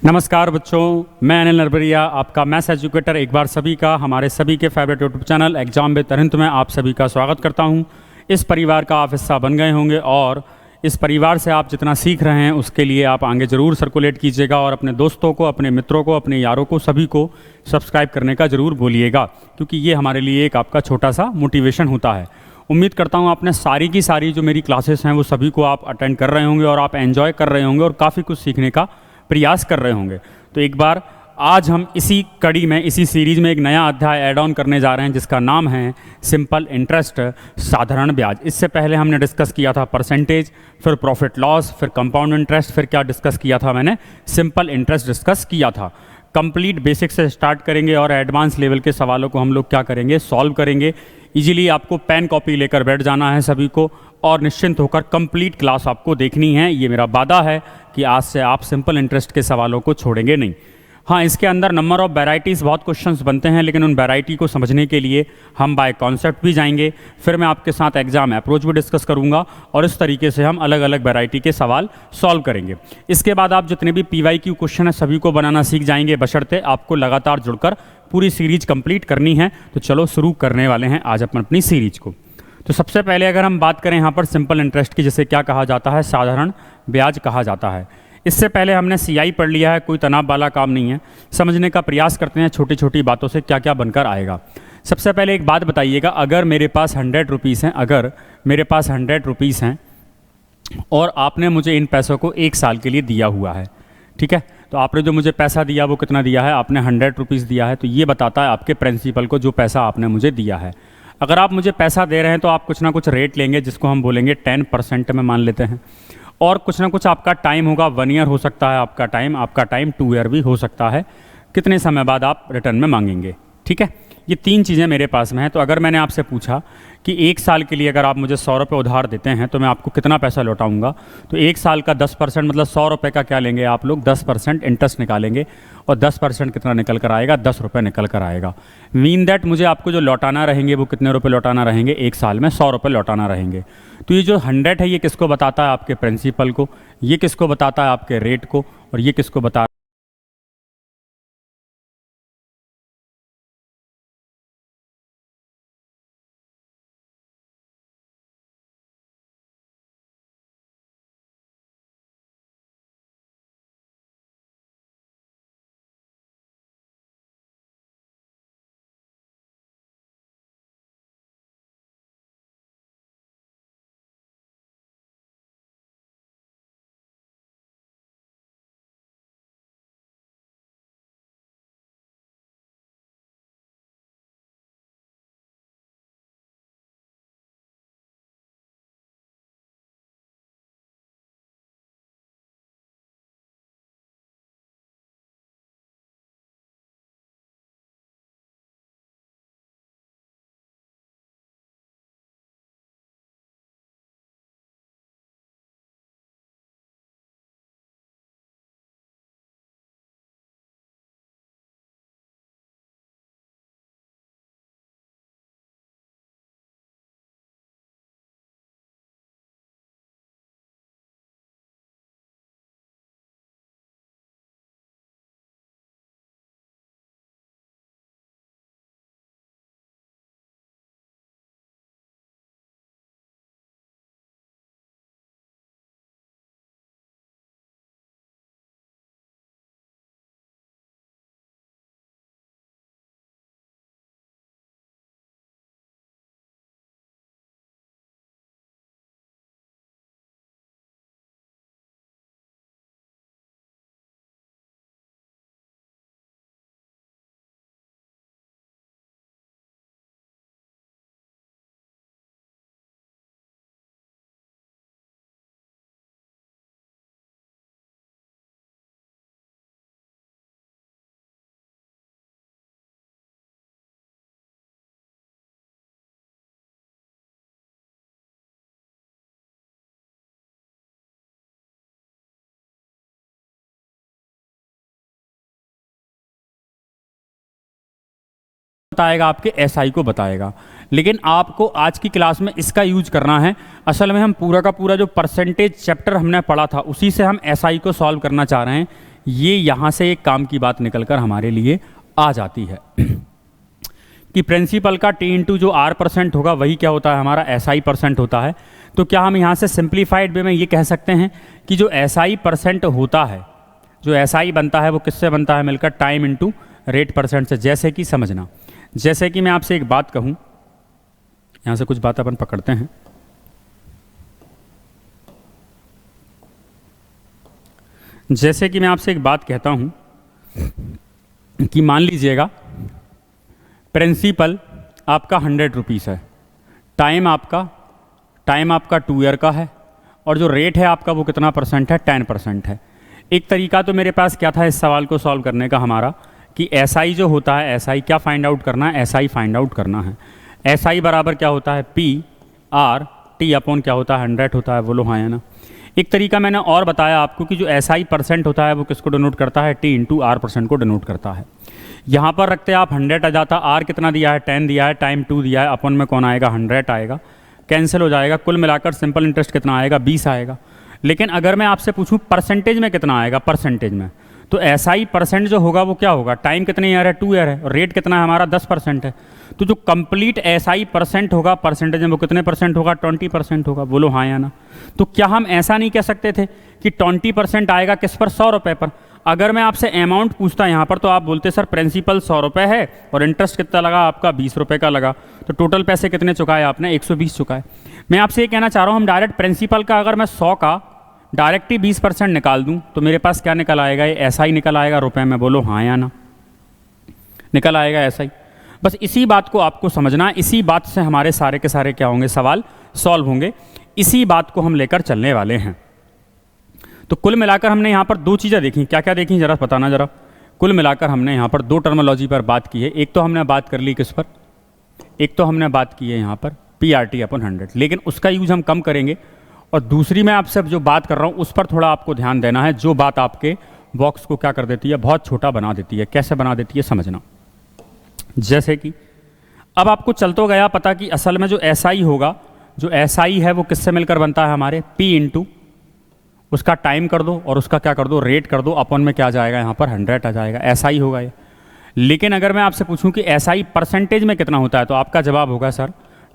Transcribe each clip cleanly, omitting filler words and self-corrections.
नमस्कार बच्चों, मैं अनिल नरबरिया, आपका मैथ्स एजुकेटर एक बार सभी का हमारे सभी के favourite YouTube channel exam with Arihant में आप सभी का स्वागत करता हूं। इस परिवार का आप हिस्सा बन गए होंगे और इस परिवार से आप जितना सीख रहे हैं उसके लिए आप आगे ज़रूर सर्कुलेट कीजिएगा और अपने दोस्तों को, अपने मित्रों को, अपने यारों को, सभी को सब्सक्राइब करने का ज़रूर बोलिएगा, क्योंकि ये हमारे लिए एक आपका छोटा सा मोटिवेशन होता है। उम्मीद करता हूँ आपने सारी की सारी जो मेरी क्लासेस हैं वो सभी को आप अटेंड कर रहे होंगे और आप एंजॉय कर रहे होंगे और काफ़ी कुछ सीखने का प्रयास कर रहे होंगे। तो एक बार आज हम इसी कड़ी में, इसी सीरीज में एक नया अध्याय ऐड ऑन करने जा रहे हैं जिसका नाम है सिंपल इंटरेस्ट, साधारण ब्याज। इससे पहले हमने डिस्कस किया था परसेंटेज, फिर प्रॉफिट लॉस, फिर कंपाउंड इंटरेस्ट, फिर क्या डिस्कस किया था मैंने, सिंपल इंटरेस्ट डिस्कस किया था। कंप्लीट बेसिक से स्टार्ट करेंगे और एडवांस लेवल के सवालों को हम लोग क्या करेंगे, सॉल्व करेंगे। इजीली आपको पेन कॉपी लेकर बैठ जाना है सभी को और निश्चिंत होकर कंप्लीट क्लास आपको देखनी है। ये मेरा वादा है कि आज से आप सिंपल इंटरेस्ट के सवालों को छोड़ेंगे नहीं। हाँ, इसके अंदर नंबर ऑफ वेराइटीज़ बहुत क्वेश्चंस बनते हैं, लेकिन उन वेराइटी को समझने के लिए हम बाय कॉन्सेप्ट भी जाएंगे, फिर मैं आपके साथ एग्जाम अप्रोच भी डिस्कस करूंगा और इस तरीके से हम अलग अलग वेराइटी के सवाल सॉल्व करेंगे। इसके बाद आप जितने भी PYQ क्वेश्चन है सभी को बनाना सीख जाएंगे, बशर्ते आपको लगातार जुड़कर पूरी सीरीज कंप्लीट करनी है। तो चलो शुरू करने वाले हैं आज अपन अपनी सीरीज को। तो सबसे पहले अगर हम बात करें यहाँ पर सिंपल इंटरेस्ट की, जिसे क्या कहा जाता है, साधारण ब्याज कहा जाता है। इससे पहले हमने CI पढ़ लिया है, कोई तनाव वाला काम नहीं है। समझने का प्रयास करते हैं छोटी छोटी बातों से क्या क्या बनकर आएगा। सबसे पहले एक बात बताइएगा, अगर मेरे पास 100 रुपीज़ हैं, अगर मेरे पास 100 रुपीज़ हैं और आपने मुझे इन पैसों को 1 साल के लिए दिया हुआ है, ठीक है, तो आपने जो मुझे पैसा दिया वो कितना दिया है, आपने 100 रुपीज़ दिया है। तो ये बताता है आपके प्रिंसिपल को जो पैसा आपने मुझे दिया है। अगर आप मुझे पैसा दे रहे हैं तो आप कुछ ना कुछ रेट लेंगे, जिसको हम बोलेंगे 10% में मान लेते हैं, और कुछ ना कुछ आपका टाइम होगा, 1 ईयर हो सकता है आपका टाइम 2 ईयर भी हो सकता है। कितने समय बाद आप रिटर्न में मांगेंगे, ठीक है। ये 3 चीज़ें मेरे पास में हैं। तो अगर मैंने आपसे पूछा कि 1 साल के लिए अगर आप मुझे 100 रुपये उधार देते हैं तो मैं आपको कितना पैसा लौटाऊंगा, तो 1 साल का 10% मतलब 100 रुपये का क्या लेंगे आप लोग, 10% इंटरेस्ट निकालेंगे और 10% कितना निकल कर आएगा, 10 रुपये निकल कर आएगा। मीन दैट मुझे आपको जो लौटाना रहेंगे वो कितने रुपये लौटाना रहेंगे, 1 साल में 100 रुपये लौटाना रहेंगे। तो ये जो 100 है ये किसको बताता है, आपके प्रिंसिपल को, ये किसको बताता है, आपके रेट को, और ये किसको बता बताएगा, आपके SI को बताएगा। लेकिन आपको आज की क्लास में इसका यूज करना है। असल में हम पूरा का पूरा जो परसेंटेज चैप्टर हमने पढ़ा था उसी से हम SI को सॉल्व करना चाह रहे हैं। ये यहाँ से एक काम की बात निकल कर हमारे लिए आ जाती है कि प्रिंसिपल का टी इंटू जो आर परसेंट होगा वही क्या होता है हमारा एस आई परसेंट होता है। तो क्या हम यहाँ से सिंप्लीफाइड वे में ये कह सकते हैं कि जो एस आई परसेंट होता है, जो एस आई बनता है वो किससे बनता है मिलकर, टाइम इंटू रेट परसेंट से। जैसे कि समझना, जैसे कि मैं आपसे एक बात कहूँ, यहाँ से कुछ बात अपन पकड़ते हैं। जैसे कि मैं आपसे एक बात कहता हूँ कि मान लीजिएगा प्रिंसिपल आपका 100 रुपीज़ है, टाइम आपका 2 ईयर का है, और जो रेट है आपका वो कितना परसेंट है, 10% है। एक तरीका तो मेरे पास क्या था इस सवाल को सॉल्व करने का हमारा कि एस आई जो होता है, एस आई क्या फाइंड आउट करना है, एस आई फाइंड आउट करना है। एस आई बराबर क्या होता है, पी आर टी अपॉन क्या होता है, 100 होता है। बोलो हाँ या ना। एक तरीका मैंने और बताया आपको कि जो एस आई परसेंट होता है वो किसको डिनोट करता है, टी इंटू आर परसेंट को डिनोट करता है। यहाँ पर रखते आप 100 आ जाता, आर कितना दिया है, 10 दिया है, टाइम 2 दिया है, अपॉन में कौन आएगा, 100 आएगा, कैंसिल हो जाएगा। कुल मिलाकर सिंपल इंटरेस्ट कितना आएगा, 20 आएगा। लेकिन अगर मैं आपसे पूछूं परसेंटेज में कितना आएगा, परसेंटेज में, तो एस आई परसेंट जो होगा वो क्या होगा, टाइम कितने ईयर है, 2 ईयर है, और रेट कितना है हमारा 10% है। तो जो कंप्लीट एस आई परसेंट होगा परसेंटेज में वो कितने परसेंट होगा, 20% होगा। बोलो हाँ या ना। तो क्या हम ऐसा नहीं कह सकते थे कि 20% आएगा किस पर, 100 रुपये पर। अगर मैं आपसे अमाउंट पूछता यहाँ पर तो आप बोलते सर प्रिंसिपल 100 रुपये है और इंटरेस्ट कितना लगा आपका, 20 रुपये का लगा। तो टोटल पैसे कितने चुकाए आपने, 120 चुकाए। मैं आपसे ये कहना चाह रहा हूँ हम डायरेक्ट प्रिंसिपल का अगर मैं 100 का डायरेक्ट ही 20% निकाल दूं तो मेरे पास क्या निकल आएगा, ये ऐसा ही निकल आएगा रुपए में। बोलो हाँ या ना, निकल आएगा ऐसा ही। बस इसी बात को आपको समझना है, इसी बात से हमारे सारे के सारे क्या होंगे, सवाल सॉल्व होंगे। इसी बात को हम लेकर चलने वाले हैं। तो कुल मिलाकर हमने यहाँ पर 2 चीज़ें देखी, क्या क्या देखी जरा बताना जरा। कुल मिलाकर हमने यहाँ पर 2 टर्मोलॉजी पर बात की है। एक तो हमने बात कर ली किस पर, एक तो हमने बात की है यहाँ पर पी आर टी अपॉन 100, लेकिन उसका यूज़ हम कम करेंगे। और दूसरी मैं आपसे जो बात कर रहा हूँ उस पर थोड़ा आपको ध्यान देना है, जो बात आपके बॉक्स को क्या कर देती है, बहुत छोटा बना देती है। कैसे बना देती है समझना। जैसे कि अब आपको चल तो गया पता कि असल में जो एस आई होगा, जो एस आई है वो किससे मिलकर बनता है हमारे, पी इंटू उसका टाइम कर दो और उसका क्या कर दो, रेट कर दो, अपॉन में क्या आ जाएगा यहाँ पर 100 आ जाएगा, एस आई होगा ये। लेकिन अगर मैं आपसे पूछूं कि एस आई परसेंटेज में कितना होता है तो आपका जवाब होगा सर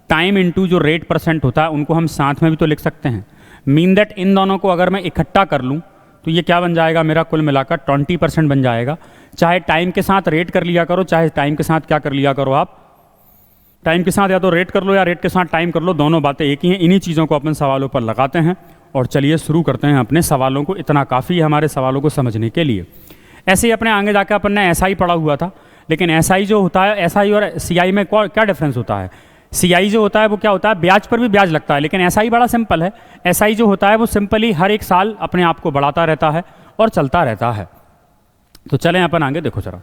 टाइम इंटू जो रेट परसेंट होता है, उनको हम साथ में भी तो लिख सकते हैं। मीन दैट इन दोनों को अगर मैं इकट्ठा कर लूँ तो ये क्या बन जाएगा मेरा, कुल मिलाकर 20% बन जाएगा। चाहे टाइम के साथ रेट कर लिया करो, चाहे टाइम के साथ क्या कर लिया करो, आप टाइम के साथ या तो रेट कर लो या रेट के साथ टाइम कर लो, दोनों बातें एक ही हैं। इन्हीं चीज़ों को अपन सवालों पर लगाते हैं और चलिए शुरू करते हैं अपने सवालों को। इतना काफ़ी है हमारे सवालों को समझने के लिए। ऐसे ही अपने आगे जाकर अपन ने एस आई पढ़ा हुआ था, लेकिन एस आई जो होता है, एस आई और सी आई में क्या डिफरेंस होता है। सी आई जो होता है वो क्या होता है, ब्याज पर भी ब्याज लगता है, लेकिन एस आई बड़ा सिंपल है। एस आई जो होता है वो सिंपली हर एक साल अपने आप को बढ़ाता रहता है और चलता रहता है। तो चलें अपन आगे, देखो जरा।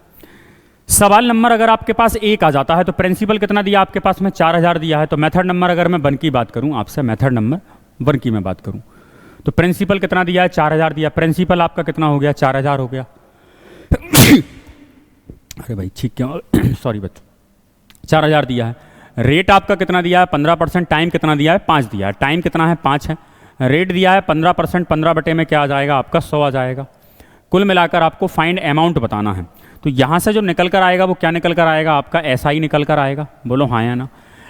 सवाल नंबर अगर आपके पास 1 आ जाता है तो प्रिंसिपल कितना दिया आपके पास में, 4000 दिया है। तो मेथड नंबर अगर मैं 1 की बात करूं आपसे, मेथड नंबर 1 की मैं बात करूं तो प्रिंसिपल कितना दिया है, 4000 दिया। प्रिंसिपल आपका कितना हो गया, 4000 हो गया। अरे भाई ठीक क्यों, सॉरी बच्चों, 4000 दिया है। रेट आपका कितना दिया है, 15%। टाइम कितना दिया है, 5 दिया है। टाइम कितना है, 5 है। रेट दिया है 15%, 15 बटे में क्या आ जाएगा आपका, 100 आ जाएगा। कुल मिलाकर आपको फाइंड अमाउंट बताना है। तो यहाँ से जो निकल कर आएगा वो क्या निकल कर आएगा आपका, एस आई निकल कर आएगा। बोलो हाँ या ना।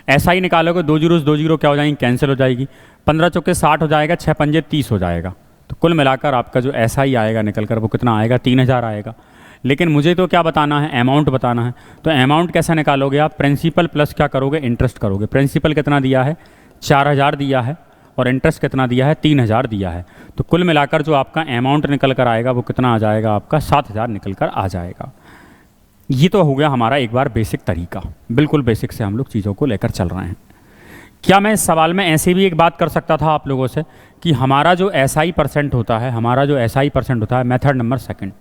एस आई निकालोगे 2 जीरो क्या हो जाएंगी, कैंसिल हो जाएगी। 15 चौके 60 हो जाएगा, 6 पंजे 30 हो जाएगा। तो कुल मिलाकर आपका जो एस आई आएगा निकल कर वो कितना आएगा, 3000 आएगा। लेकिन मुझे तो क्या बताना है, अमाउंट बताना है। तो अमाउंट कैसे निकालोगे आप, प्रिंसिपल प्लस क्या करोगे, इंटरेस्ट करोगे। प्रिंसिपल कितना दिया है, 4000 दिया है, और इंटरेस्ट कितना दिया है, 3000 दिया है। तो कुल मिलाकर जो आपका अमाउंट निकल कर आएगा वो कितना आ जाएगा आपका, 7000 निकल कर आ जाएगा। ये तो हो गया हमारा एक बार बेसिक तरीका, बिल्कुल बेसिक से हम लोग चीज़ों को लेकर चल रहे हैं। क्या मैं इस सवाल में ऐसे भी एक बात कर सकता था आप लोगों से कि हमारा जो एस आई परसेंट होता है, हमारा जो एस आई परसेंट होता है, method number 2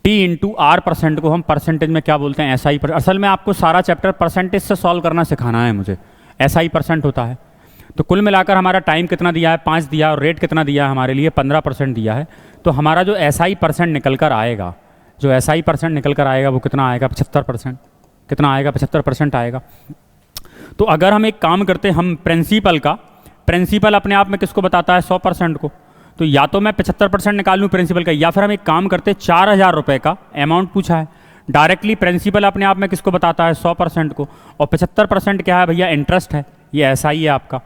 T into are percent को हम परसेंटेज में क्या बोलते हैं, एस आई पर। असल में आपको सारा चैप्टर परसेंटेज से सॉल्व करना सिखाना है मुझे। एस आई परसेंट होता है। तो कुल मिलाकर हमारा टाइम कितना दिया है, 5 दिया, और रेट कितना दिया है हमारे लिए, 15% दिया है। तो हमारा जो एस आई परसेंट निकल कर आएगा, जो एस आई परसेंट निकल कर आएगा वो कितना आएगा, 75%। कितना आएगा, 75% आएगा। तो अगर हम एक काम करते, हम प्रिंसिपल अपने आप में किसको बताता है, 100% को। तो या तो मैं 75% निकाल लूँ प्रिंसिपल का, या फिर हम एक काम करते 4,000 रुपये का अमाउंट पूछा है। डायरेक्टली प्रिंसिपल अपने आप में किसको बताता है 100% को, और 75% क्या है भैया इंटरेस्ट है, ये ऐसा ही है आपका।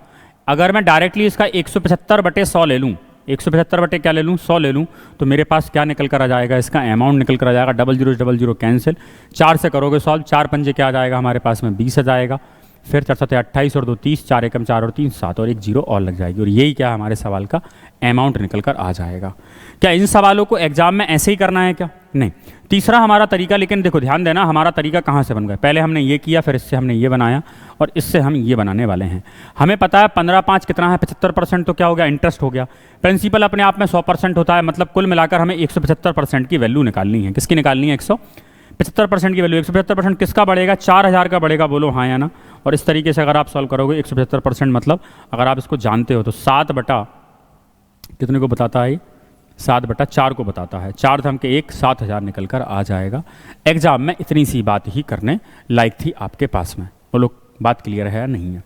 अगर मैं डायरेक्टली इसका 175/100 ले लूँ, 175 क्या ले लूँ 100 ले लूँ, तो मेरे पास क्या निकल कर आ जाएगा, इसका अमाउंट निकल कर आ जाएगा 0000 कैंसिल, 4 से करोगे सॉल्व, 4 पंजे क्या आ जाएगा हमारे पास में 20 आ जाएगा, फिर 4 7 28 और 2 30, 4 एकम 4 और 3 7 और 1 0 और लग जाएगी, और यही क्या हमारे सवाल का अमाउंट निकल कर आ जाएगा। क्या इन सवालों को एग्जाम में ऐसे ही करना है क्या? नहीं। तीसरा हमारा तरीका, लेकिन देखो ध्यान देना हमारा तरीका कहाँ से बन गया, पहले हमने ये किया, फिर इससे हमने ये बनाया, और इससे हम ये बनाने वाले हैं। हमें पता है 15/5 कितना है, 75%, तो क्या हो गया इंटरेस्ट हो गया। प्रिंसिपल अपने आप में 100% होता है, मतलब कुल मिलाकर हमें 175% की वैल्यू निकालनी है। किसकी निकालनी है? 175% की वैल्यू। 175% किसका बढ़ेगा? 4,000 का बढ़ेगा, बोलो हाँ या ना। और इस तरीके से अगर आप सॉल्व करोगे 175%, मतलब अगर आप इसको जानते हो तो 7 बटा कितने को बताता है, 7/4 को बताता है। 4 धम के 1, 7,000 निकल कर आ जाएगा। एग्जाम में इतनी सी बात ही करने लायक थी आपके पास में। बोलो बात क्लियर है या नहीं है?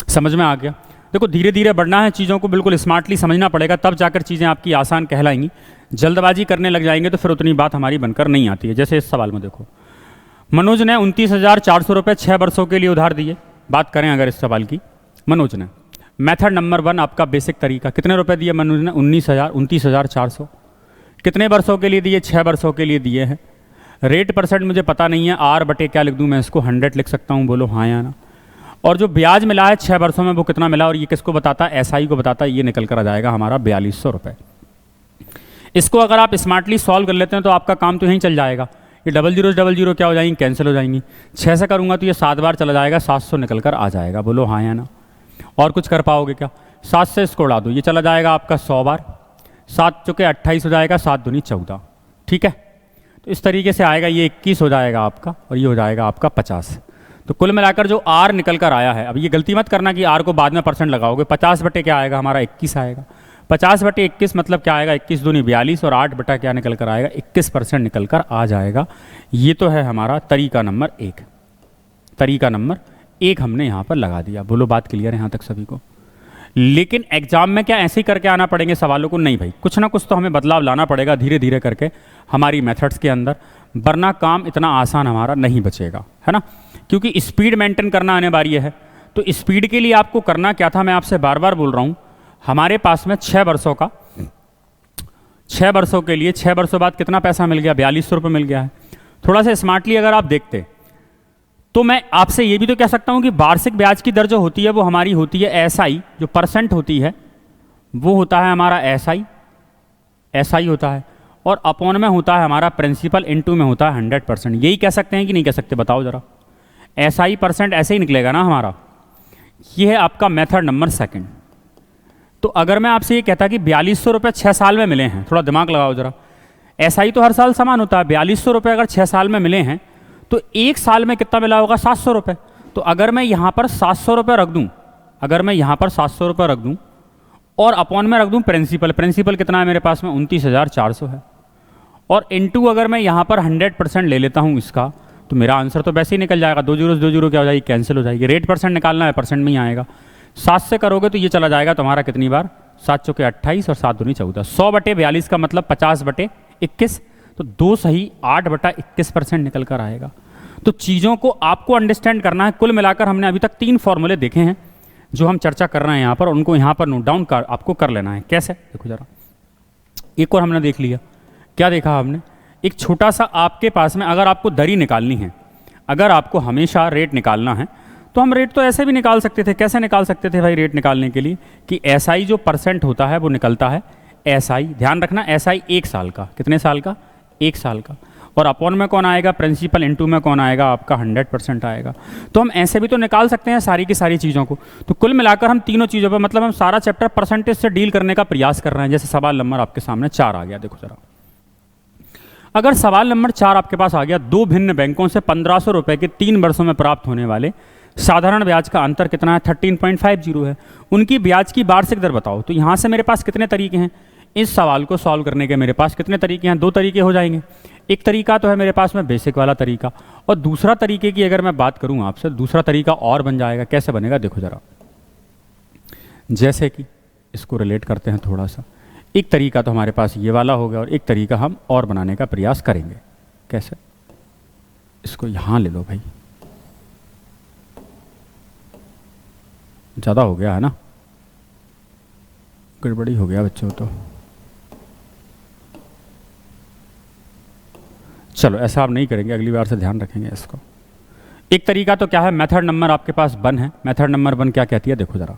समझ में आ गया? देखो धीरे धीरे बढ़ना है, चीज़ों को बिल्कुल स्मार्टली समझना पड़ेगा, तब जाकर चीज़ें आपकी आसान कहलाएंगी। जल्दबाजी करने लग जाएंगे तो फिर उतनी बात हमारी बनकर नहीं आती है। जैसे इस सवाल में देखो, मनोज ने 29,400 रुपये 6 वर्षों के लिए उधार दिए। बात करें अगर इस सवाल की, मनोज ने मेथड नंबर 1 आपका बेसिक तरीका, कितने रुपए दिए मनोज ने? 29,400। कितने वर्षों के लिए दिए? 6 वर्षों के लिए दिए हैं। रेट परसेंट मुझे पता नहीं है, आर बटे क्या लिख दूं मैं इसको, 100 लिख सकता हूं, बोलो हाँ या ना। और जो ब्याज मिला है 6 वर्षों में वो कितना मिला, और ये किसको बताता है? एसआई को बताता है। ये निकल कर आ जाएगा हमारा 4,200 रुपये। इसको अगर आप स्मार्टली सॉल्व कर लेते हैं तो आपका काम तो यहीं चल जाएगा। ये 0000 क्या हो जाएंगी? कैंसिल हो जाएंगी। 6 से करूंगा तो ये 7 बार चला जाएगा, 700 निकल कर आ जाएगा, बोलो हाँ या ना। और कुछ कर पाओगे क्या? 7 से इसको उड़ा दो, ये चला जाएगा आपका 100 बार, 7 चुके 28 हो जाएगा, 7 दूनी 14। ठीक है, तो इस तरीके से आएगा, ये 21 हो जाएगा आपका, और ये हो जाएगा आपका 50। तो कुल मिलाकर जो आर निकल कर आया है, अब ये गलती मत करना कि आर को बाद में परसेंट लगाओगे, 50 बटे क्या आएगा हमारा 21 आएगा। 50 बटे 21 मतलब क्या आएगा? 21 दूनी 42, और 8 बटा क्या निकल कर आएगा? 21% निकल कर आ जाएगा। ये तो है हमारा तरीका नंबर 1। तरीका नंबर 1 हमने यहाँ पर लगा दिया। बोलो बात क्लियर है यहाँ तक सभी को? लेकिन एग्जाम में क्या ऐसे ही करके आना पड़ेंगे सवालों को? नहीं भाई, कुछ ना कुछ तो हमें बदलाव लाना पड़ेगा धीरे धीरे करके हमारी मेथड्स के अंदर, वरना काम इतना आसान हमारा नहीं बचेगा, है ना। क्योंकि स्पीड मेंटेन करना अनिवार्य है। तो स्पीड के लिए आपको करना क्या था, मैं आपसे बार बार बोल रहा हूँ, हमारे पास में 6 वर्षों का, 6 वर्षों के लिए 6 वर्षों बाद कितना पैसा मिल गया? 4,200 रुपये मिल गया है। थोड़ा सा स्मार्टली अगर आप देखते तो मैं आपसे ये भी तो कह सकता हूँ कि वार्षिक ब्याज की दर जो होती है वो हमारी होती है एसआई, जो परसेंट होती है वो होता है हमारा एसआई, एसआई होता है, और अपॉन में होता है हमारा प्रिंसिपल, इनटू में होता है 100%। यही कह सकते हैं कि नहीं कह सकते? बताओ जरा। एसआई परसेंट ऐसे ही निकलेगा ना हमारा। ये है आपका मेथड नंबर 2। तो अगर मैं आपसे ये कहता कि 4,200 रुपये 6 साल में मिले हैं, थोड़ा दिमाग लगाओ जरा। एसआई तो हर साल समान होता है, 4,200 रुपये अगर 6 साल में मिले हैं तो 1 साल में कितना मिला होगा? 700 रुपये। तो अगर मैं यहाँ पर 700 रुपये रख दूँ, अगर मैं यहाँ पर 700 रुपये रख दूँ और अपॉन में रख दूँ प्रिंसिपल, प्रिंसिपल कितना है मेरे पास में? 29,400 है, और इनटू अगर मैं यहाँ पर 100% ले लेता हूँ इसका, तो मेरा आंसर तो वैसे ही निकल जाएगा। 2 जीरो क्या हो जाएगी? कैंसिल हो जाएगी। रेट परसेंट निकालना है, परसेंट में ही आएगा। 7 से करोगे तो ये चला जाएगा तुम्हारा कितनी बार? 7 चौके 28 और 7 दूनी 14। 100 बटे 42 का मतलब 50 बटे 21, तो 2 सही 8 बटा 21% निकल कर आएगा। तो चीज़ों को आपको अंडरस्टैंड करना है। कुल मिलाकर हमने अभी तक 3 फॉर्मूले देखे हैं जो हम चर्चा कर रहे हैं यहाँ पर, उनको यहाँ पर नोट डाउन कर आपको कर लेना है। कैसे? देखो जरा, एक और हमने देख लिया। क्या देखा हमने? एक छोटा सा आपके पास में, अगर आपको दरी निकालनी है, अगर आपको हमेशा रेट निकालना है तो हम रेट तो ऐसे भी निकाल सकते थे। कैसे निकाल सकते थे भाई रेट निकालने के लिए? कि एसआई जो परसेंट होता है वो निकलता है एसआई, ध्यान रखना, एसआई 1 साल का। कितने साल का? 1 साल का। और अपॉन में कौन आएगा? प्रिंसिपल, इनटू में कौन आएगा? आपका 100% आएगा। तो हम ऐसे भी तो निकाल सकते हैं सारी की सारी चीज़ों को। तो कुल मिलाकर हम तीनों चीज़ों पर, मतलब हम सारा चैप्टर परसेंटेज से डील करने का प्रयास कर रहे हैं। जैसे सवाल नंबर आपके सामने 4 आ गया, देखो जरा। अगर सवाल नंबर 4 आपके पास आ गया, 2 भिन्न बैंकों से 1,500 रुपये के 3 वर्षों में प्राप्त होने वाले साधारण ब्याज का अंतर कितना है? 13.50 है। उनकी ब्याज की वार्षिक दर बताओ। तो यहाँ से मेरे पास कितने तरीके हैं इस सवाल को सॉल्व करने के? मेरे पास कितने तरीके हैं? 2 तरीके हो जाएंगे। एक तरीका तो है मेरे पास में बेसिक वाला तरीका, और दूसरा तरीके की अगर मैं बात करूँ आपसे, दूसरा तरीका और बन जाएगा। कैसे बनेगा? देखो जरा, जैसे कि इसको रिलेट करते हैं थोड़ा सा। एक तरीका तो हमारे पास ये वाला होगा और एक तरीका हम और बनाने का प्रयास करेंगे। कैसे? इसको यहाँ ले लो भाई, ज़्यादा हो गया है ना, गड़बड़ी हो गया बच्चों। तो चलो ऐसा आप नहीं करेंगे, अगली बार से ध्यान रखेंगे इसको। एक तरीका तो क्या है, मेथड नंबर आपके पास 1 है। मेथड नंबर 1 क्या कहती है, देखो ज़रा।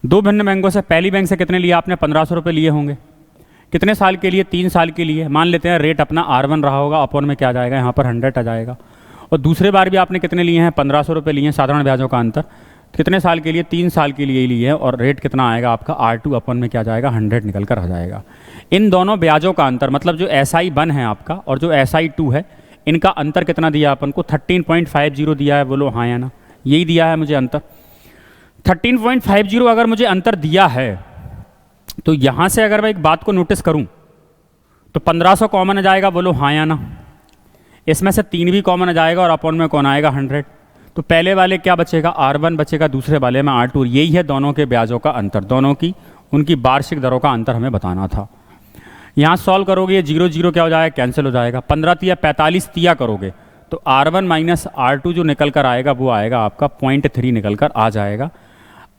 दो भिन्न बैंकों से पहली बैंक से कितने लिए आपने? 1500 रुपये लिए होंगे। कितने साल के लिए? 3 साल के लिए। मान लेते हैं रेट अपना R1 रहा होगा, अपॉन में क्या आ जाएगा, यहाँ पर 100 आ जाएगा। और दूसरे बार भी आपने कितने लिए हैं? 1500 रुपये लिए हैं, साधारण ब्याजों का अंतर। कितने साल के लिए? 3 साल के लिए लिए हैं, और रेट कितना आएगा आपका? R2 अपॉन में क्या जाएगा? 100 निकल कर आ जाएगा। इन दोनों ब्याजों का अंतर, मतलब जो SI1 है आपका और जो SI2 है, इनका अंतर कितना दिया अपन को? 13.50 दिया है। बोलो हाँ या ना, यही दिया है मुझे अंतर। 13.50 अगर मुझे अंतर दिया है, तो यहां से अगर मैं एक बात को नोटिस करूं तो 1500 कॉमन आ जाएगा। बोलो हाँ या ना, इसमें से 3 भी कॉमन आ जाएगा और अपॉन में कौन आएगा? 100। तो पहले वाले क्या बचेगा? R1 बचेगा, दूसरे वाले में R2। यही है दोनों के ब्याजों का अंतर, दोनों की उनकी वार्षिक दरों का अंतर हमें बताना था। यहाँ सॉल्व करोगे, ये 0 0 क्या हो जाएगा? कैंसिल हो जाएगा। 15 तिया 45 तिया करोगे तो R1 माइनस R2 जो निकल कर आएगा वो आएगा आपका 0.3 निकल कर आ जाएगा।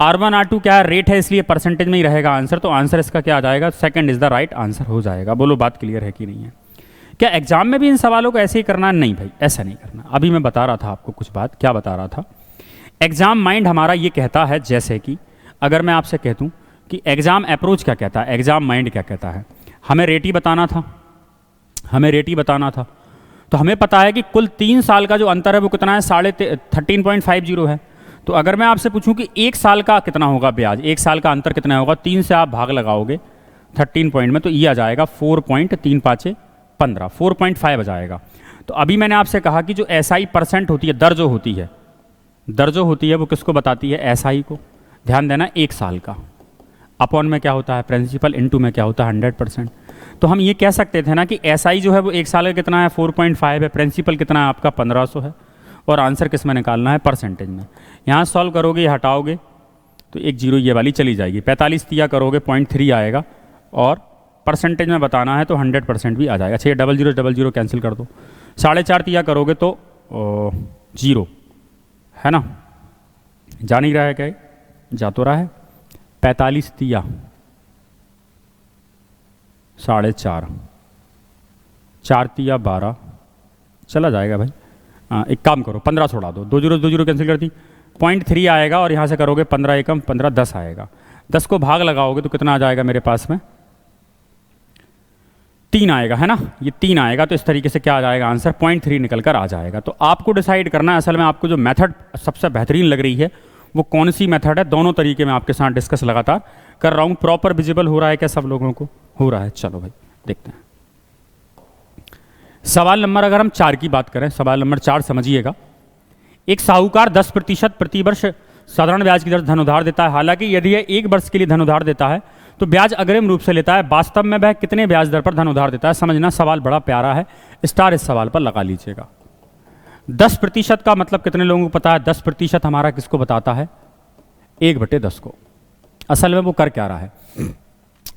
R1 R2 क्या है? रेट है, इसलिए परसेंटेज में ही रहेगा आंसर। तो आंसर इसका क्या आ जाएगा? Second is the right answer हो जाएगा। बोलो बात क्लियर है कि नहीं है? क्या एग्जाम में भी इन सवालों को ऐसे ही करना? नहीं भाई, ऐसा नहीं करना। अभी मैं बता रहा था आपको कुछ बात। क्या बता रहा था? एग्जाम माइंड हमारा ये कहता है, जैसे कि अगर मैं आपसे कह दूं कि एग्जाम अप्रोच क्या कहता है, एग्जाम माइंड क्या कहता है, हमें रेट ही बताना था, हमें रेट ही बताना था। तो हमें पता है कि कुल 3 साल का जो अंतर है वो कितना है? 13.50 है। तो अगर मैं आपसे पूछूं कि 1 साल का कितना होगा ब्याज, 1 साल का अंतर कितना होगा? 3 से आप भाग लगाओगे 13 पॉइंट में, तो ये आ जाएगा 4.35 15, 4.5 आ जाएगा। तो अभी मैंने आपसे कहा कि जो SI% होती है, दर जो होती है, दर जो होती है वो किसको बताती है? SI को। ध्यान देना, 1 साल का। अपॉन में क्या होता है? प्रिंसिपल। इनटू में क्या होता है? 100%। तो हम ये कह सकते थे ना कि SI जो है वो 1 साल का कितना है? 4.5 है। प्रिंसिपल कितना है आपका? 1500 है। और आंसर किस में निकालना है? परसेंटेज में। यहाँ सॉल्व करोगे, ये हटाओगे तो 1 0 ये वाली चली जाएगी। 45 तिया करोगे 0.3 आएगा, और परसेंटेज में बताना है तो 100% भी आ जाएगा। अच्छा, ये 00 कैंसिल कर दो। 4.5 तिया करोगे तो 0 है ना, जा नहीं रहा है क्या? जा तो रहा है। 45 तिया 4.5, 4 तिया 12, चला जाएगा भाई। एक काम करो, 15 छोड़ा दो, 2 0 कैंसिल कर दी, 0.3 आएगा, और यहाँ से करोगे 15 एकम 15, 10 आएगा। 10 को भाग लगाओगे तो कितना आ जाएगा मेरे पास में? 3 आएगा, है ना, ये 3 आएगा। तो इस तरीके से क्या आ जाएगा आंसर? 0.3 निकल कर आ जाएगा। तो आपको डिसाइड करना है असल में आपको जो मेथड सबसे बेहतरीन लग रही है वो कौन सी मेथड है। दोनों तरीके में आपके साथ डिस्कस लगातार कर रहा हूँ। प्रॉपर विजिबल हो रहा है क्या सब लोगों को? हो रहा है। चलो भाई देखते हैं। सवाल नंबर, अगर हम 4 की बात करें, सवाल नंबर 4 समझिएगा। एक साहूकार 10% प्रतिवर्ष साधारण ब्याज की दर धन उधार देता है। हालांकि यदि यह 1 वर्ष के लिए धन उधार देता है तो ब्याज अग्रिम रूप से लेता है। वास्तव में वह कितने ब्याज दर पर धन उधार देता है? समझना, सवाल बड़ा प्यारा है, स्टार इस सवाल पर लगा लीजिएगा। 10% का मतलब कितने लोगों को पता है? 10% हमारा किसको बताता है? 1/10 को। असल में वो कर क्या रहा है?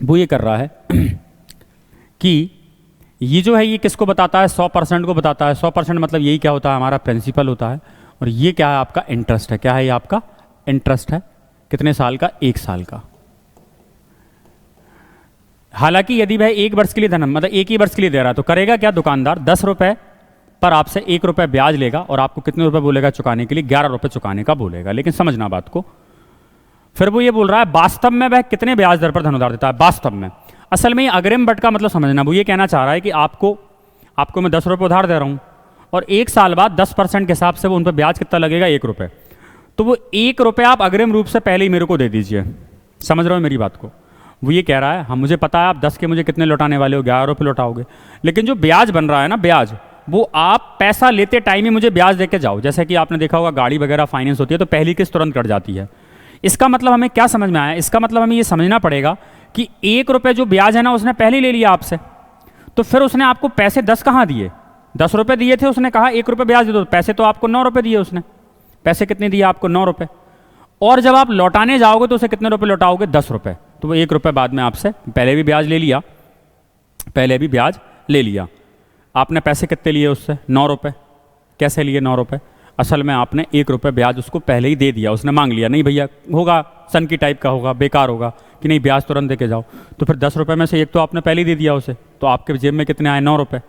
वो ये कर रहा है कि ये जो है ये किसको बताता है? 100% को बताता है। 100% मतलब यही क्या होता है? हमारा प्रिंसिपल होता है। और ये क्या है? आपका इंटरेस्ट है। क्या है ये? आपका इंटरेस्ट है। कितने साल का? 1 साल का। हालांकि यदि वह 1 वर्ष के लिए धन, मतलब 1 ही वर्ष के लिए दे रहा है, तो करेगा क्या दुकानदार? 10 रुपए पर आपसे 1 रुपये ब्याज लेगा और आपको कितने रुपए बोलेगा चुकाने के लिए? 11 रुपये चुकाने का बोलेगा। लेकिन समझना बात को, फिर वो ये बोल रहा है वास्तव में वह कितने ब्याज दर पर धन उधार देता है? वास्तव में, असल में ये अग्रिम बट का मतलब समझना। वो ये कहना चाह रहा है कि आपको मैं 10 रुपये उधार दे रहा हूँ और 1 साल बाद 10% के हिसाब से वो उन पर ब्याज कितना लगेगा? 1 रुपये। तो वो 1 रुपये आप अग्रिम रूप से पहले ही मेरे को दे दीजिए। समझ रहे हो मेरी बात को? वो ये कह रहा है, हाँ मुझे पता है आप 10 के मुझे कितने लौटाने वाले हो? 11 रुपये लौटाओगे। लेकिन जो ब्याज बन रहा है ना, ब्याज, वो आप पैसा लेते टाइम ही मुझे ब्याज दे के जाओ। जैसे कि आपने देखा होगा गाड़ी वगैरह फाइनेंस होती है तो पहली किस्त तुरंत कट जाती है। इसका मतलब हमें क्या समझ में आया? इसका मतलब हमें ये समझना पड़ेगा कि 1 रुपये जो ब्याज है ना उसने पहले ही ले लिया आपसे, तो फिर उसने आपको पैसे 10 कहाँ दिए? 10 रुपये दिए थे, उसने कहा 1 रुपये ब्याज दे दो, पैसे तो आपको 9 रुपये दिए उसने। पैसे कितने दिए आपको? 9 रुपये। और जब आप लौटाने जाओगे तो उसे कितने रुपये लौटाओगे? 10 रुपये। तो वो 1 रुपये बाद में आपसे पहले भी ब्याज ले लिया। आपने पैसे कितने लिए उससे? 9 रुपये। कैसे लिए 9 रुपये? असल में आपने 1 रुपये ब्याज उसको पहले ही दे दिया। उसने मांग लिया, नहीं भैया होगा सन की टाइप का होगा, बेकार होगा कि नहीं ब्याज तुरंत दे के जाओ। तो फिर 10 रुपये में से 1 तो आपने पहले ही दे दिया उसे, तो आपके जेब में कितने आए? 9 रुपये।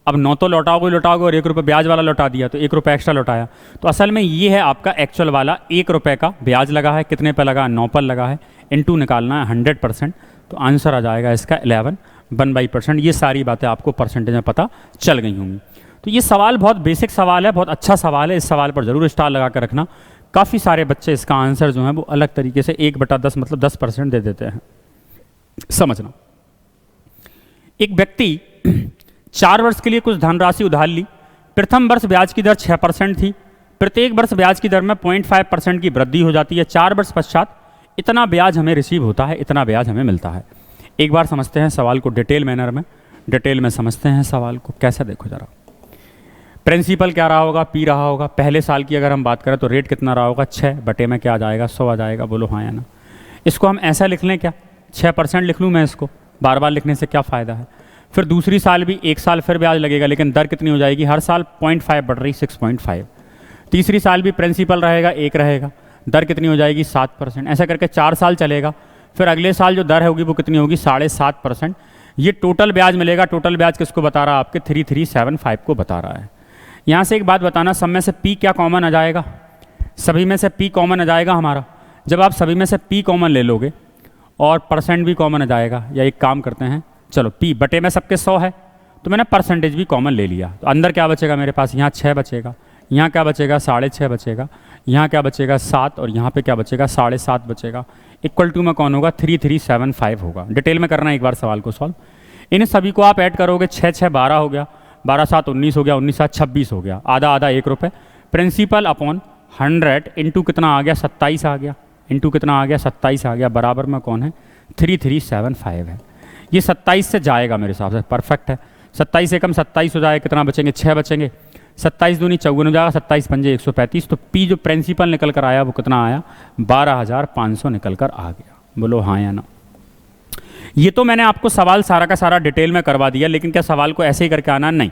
अब 9 तो लौटाओगे और 1 रुपये ब्याज वाला लौटा दिया, तो 1 रुपये एक्स्ट्रा लौटाया। तो असल में ये है आपका एक्चुअल वाला 1 रुपये का ब्याज लगा है। कितने पे लगा? 9 पर लगा है। इनटू निकालना है 100%, तो आंसर आ जाएगा इसका 11/100%। ये सारी बातें आपको परसेंटेज में पता चल गई होंगी। तो ये सवाल बहुत बेसिक सवाल है, बहुत अच्छा सवाल है। इस सवाल पर जरूर स्टार लगा कर रखना। काफ़ी सारे बच्चे इसका आंसर जो है वो अलग तरीके से 1/10 मतलब 10% दे देते हैं। समझना, एक व्यक्ति 4 वर्ष के लिए कुछ धनराशि उधार ली। प्रथम वर्ष ब्याज की दर 6% थी। प्रत्येक वर्ष ब्याज की दर में 0.5% की वृद्धि हो जाती है। 4 वर्ष पश्चात इतना ब्याज हमें रिसीव होता है, इतना ब्याज हमें मिलता है। एक बार समझते हैं सवाल को डिटेल मैनर में, डिटेल में समझते हैं सवाल को। कैसे? देखो जरा, प्रिंसिपल क्या रहा होगा? पी रहा होगा। पहले साल की अगर हम बात करें तो रेट कितना रहा होगा? 6 बटे में क्या आ जाएगा? 100 आ जाएगा। बोलो हाँ या ना। इसको हम ऐसा लिख लें क्या? 6% लिख लूँ मैं इसको? बार बार लिखने से क्या फ़ायदा है? फिर दूसरी साल भी 1 साल फिर ब्याज लगेगा, लेकिन दर कितनी हो जाएगी? हर साल 0.5 बढ़ रही, 6.5। तीसरी साल भी प्रिंसिपल रहेगा 1 रहेगा, दर कितनी हो जाएगी? 7%। ऐसा करके 4 साल चलेगा। फिर अगले साल जो दर होगी वो कितनी होगी? 7.5%। ये टोटल ब्याज मिलेगा। टोटल ब्याज किसको बता रहा है? आपके 3375 को बता रहा है। यहाँ से एक बात बताना, सब में से पी क्या कॉमन आ जाएगा? सभी में से पी कॉमन आ जाएगा हमारा। जब आप सभी में से पी कॉमन ले लोगे और परसेंट भी कॉमन आ जाएगा, या एक काम करते हैं, चलो पी बटे में सबके 100 है, तो मैंने परसेंटेज भी कॉमन ले लिया। तो अंदर क्या बचेगा मेरे पास? यहाँ 6 बचेगा, यहाँ क्या बचेगा? 6.5 बचेगा, यहाँ क्या बचेगा? 7, और यहाँ पे क्या बचेगा? 7.5 बचेगा। इक्वल टू में कौन होगा? 3375 होगा। डिटेल में करना है एक बार सवाल को सॉल्व। इन सभी को आप ऐड करोगे, 6 6 12 हो गया, 12 7 19 हो गया, 19 7 26 हो गया। आधा आधा 1 रुपये। प्रिंसिपल अपॉन 100 इंटू कितना आ गया? 27 आ गया। इंटू कितना आ गया? 27 आ गया। बराबर में कौन है? 3375 है। ये 27 से जाएगा मेरे हिसाब से, परफेक्ट है। 27 से कम 27 हो जाएगा, कितना बचेंगे? 6 बचेंगे। 27 दूनी 54 हो जाएगा, 27 पंजे 135। तो पी जो प्रिंसिपल निकल कर आया वो कितना आया? 12,500 निकल कर आ गया। बोलो हाँ या ना। ये तो मैंने आपको सवाल सारा का सारा डिटेल में करवा दिया, लेकिन क्या सवाल को ऐसे ही करके आना? नहीं।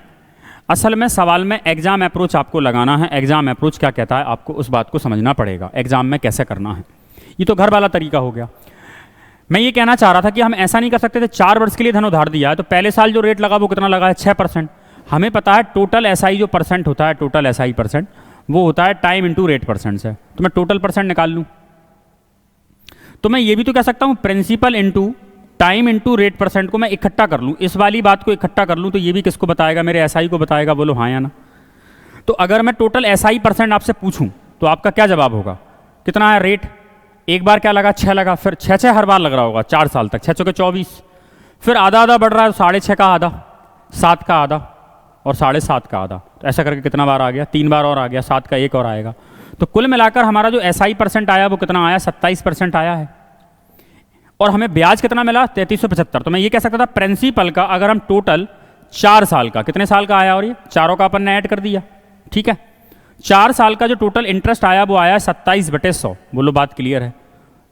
असल में सवाल में एग्जाम अप्रोच आपको लगाना है। एग्जाम अप्रोच क्या कहता है आपको उस बात को समझना पड़ेगा, एग्जाम में कैसे करना है। ये तो घर वाला तरीका हो गया। मैं ये कहना चाह रहा था कि हम ऐसा नहीं कर सकते थे, 4 वर्ष के लिए धन उधार दिया है तो पहले साल जो रेट लगा वो कितना लगा है? 6%। हमें पता है टोटल एसआई जो परसेंट होता है, टोटल एसआई परसेंट वो होता है टाइम इंटू रेट परसेंट से। तो मैं टोटल परसेंट निकाल लूँ, तो मैं ये भी तो कह सकता हूँ principal into time into rate percent को मैं इकट्ठा कर लूँ। इस वाली बात को इकट्ठा कर लूँ तो ये भी किसको बताएगा? मेरे एसआई को बताएगा। बोलो हाँ या ना। तो अगर मैं टोटल एसआई परसेंट आपसे पूछूं तो आपका क्या जवाब होगा? कितना है रेट? एक बार क्या लगा? 6 लगा, फिर 6 हर बार लग रहा होगा 4 साल तक, 6 चौके 24, फिर आधा आधा बढ़ रहा है, 6.5 का आधा, 7 का आधा और 7.5 का आधा। तो ऐसा करके कितना बार आ गया? 3 बार और आ गया, 7 का 1 और आएगा। तो कुल मिलाकर हमारा जो एसआई परसेंट आया वो कितना आया? 27% आया है। और हमें ब्याज कितना मिला? 3375। तो मैं ये कह सकता था प्रिंसिपल का अगर हम टोटल 4 साल का, कितने साल का आया? और ये चारों का अपन ने ऐड कर दिया, ठीक है। 4 साल का जो टोटल इंटरेस्ट आया वो आया 27/100। बोलो बात क्लियर है?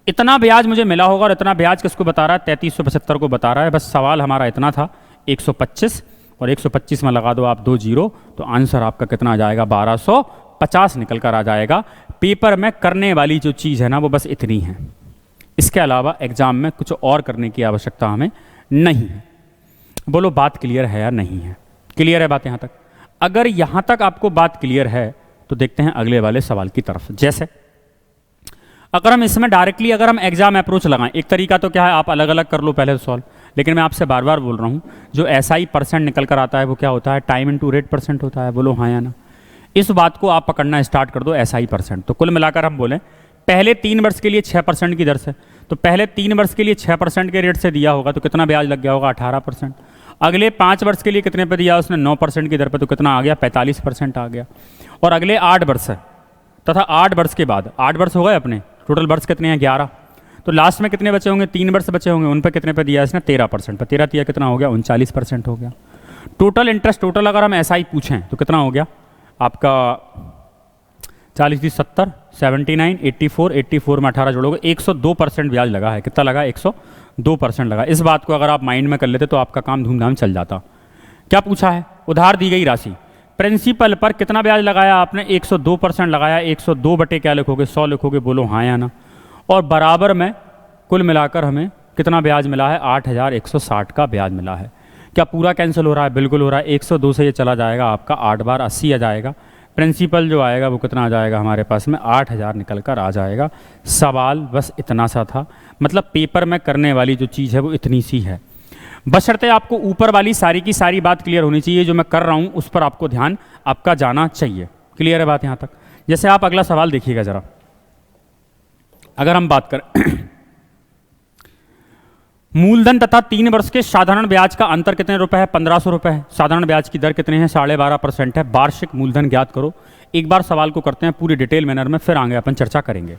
इतना ब्याज मुझे मिला होगा, और इतना ब्याज किसको बता रहा है? 3375 को बता रहा है। बस सवाल हमारा इतना था, 125 और 125 में लगा दो आप 2 जीरो, तो आंसर आपका कितना आ जाएगा? 1250 निकल कर आ जाएगा। पेपर में करने वाली जो चीज़ है ना वो बस इतनी है, इसके अलावा एग्जाम में कुछ और करने की आवश्यकता हमें नहीं है। बोलो बात क्लियर है या नहीं है? क्लियर है बात यहाँ तक? अगर यहाँ तक आपको बात क्लियर है तो देखते हैं अगले वाले सवाल की तरफ। जैसे अगर हम इसमें डायरेक्टली अगर हम एग्जाम अप्रोच लगाएं, एक तरीका तो क्या है आप अलग अलग कर लो पहले सॉल्व, लेकिन मैं आपसे बार बार बोल रहा हूँ जो एसआई परसेंट निकल कर आता है वो क्या होता है? टाइम इंटू रेट परसेंट होता है। बोलो हाँ या ना। इस बात को आप पकड़ना स्टार्ट कर दो, एसआई परसेंट। तो कुल मिलाकर हम बोलें पहले 3 वर्ष के लिए 6% की दर से, तो पहले 3 वर्ष के लिए 6% के रेट से दिया होगा तो कितना ब्याज लग गया होगा? 18%। अगले 5 वर्ष के लिए कितने पे दिया उसने? 9% की दर पे, तो कितना आ गया? 45% आ गया। और अगले 8 वर्ष तथा 8 वर्ष के बाद, 8 वर्ष हो गए अपने, टोटल वर्ष कितने हैं? 11। तो लास्ट में कितने बचे होंगे? 3 वर्ष बचे होंगे, उन पर कितने पे दिया इसने? 13% पर। 13 दिया कितना हो गया? 39% हो गया। टोटल इंटरेस्ट, टोटल अगर हम एसआई पूछें तो कितना हो गया आपका? 40 थी 70, 79, 84, 84 में 18 जोड़ोगे 102% ब्याज लगा है। कितना लगा? 102% लगा। इस बात को अगर आप माइंड में कर लेते तो आपका काम धूमधाम चल जाता। क्या पूछा है? उधार दी गई राशि, प्रिंसिपल पर कितना ब्याज लगाया आपने? 102% लगाया। 102 बटे क्या लिखोगे? 100 लिखोगे। बोलो हाँ या ना। और बराबर में कुल मिलाकर हमें कितना ब्याज मिला है? 8160 का ब्याज मिला है। क्या पूरा कैंसिल हो रहा है? बिल्कुल हो रहा है। 102 से ये चला जाएगा, आपका 8 बार 80 आ जाएगा। प्रिंसिपल जो आएगा वो कितना आ जाएगा हमारे पास में? 8000 निकल कर आ जाएगा। सवाल बस इतना सा था। मतलब पेपर में करने वाली जो चीज़ है वो इतनी सी है। बशर्ते आपको ऊपर वाली सारी की सारी बात क्लियर होनी चाहिए। जो मैं कर रहा हूँ उस पर आपको ध्यान आपका जाना चाहिए। क्लियर है बात यहाँ तक? जैसे आप अगला सवाल देखिएगा ज़रा। अगर हम बात करें मूलधन तथा 3 वर्ष के साधारण ब्याज का अंतर कितने रुपए है? 1500 रुपए है। साधारण ब्याज की दर कितने हैं? 12.5% है। वार्षिक मूलधन ज्ञात करो। एक बार सवाल को करते हैं पूरी डिटेल मैनर में, फिर आगे अपन चर्चा करेंगे।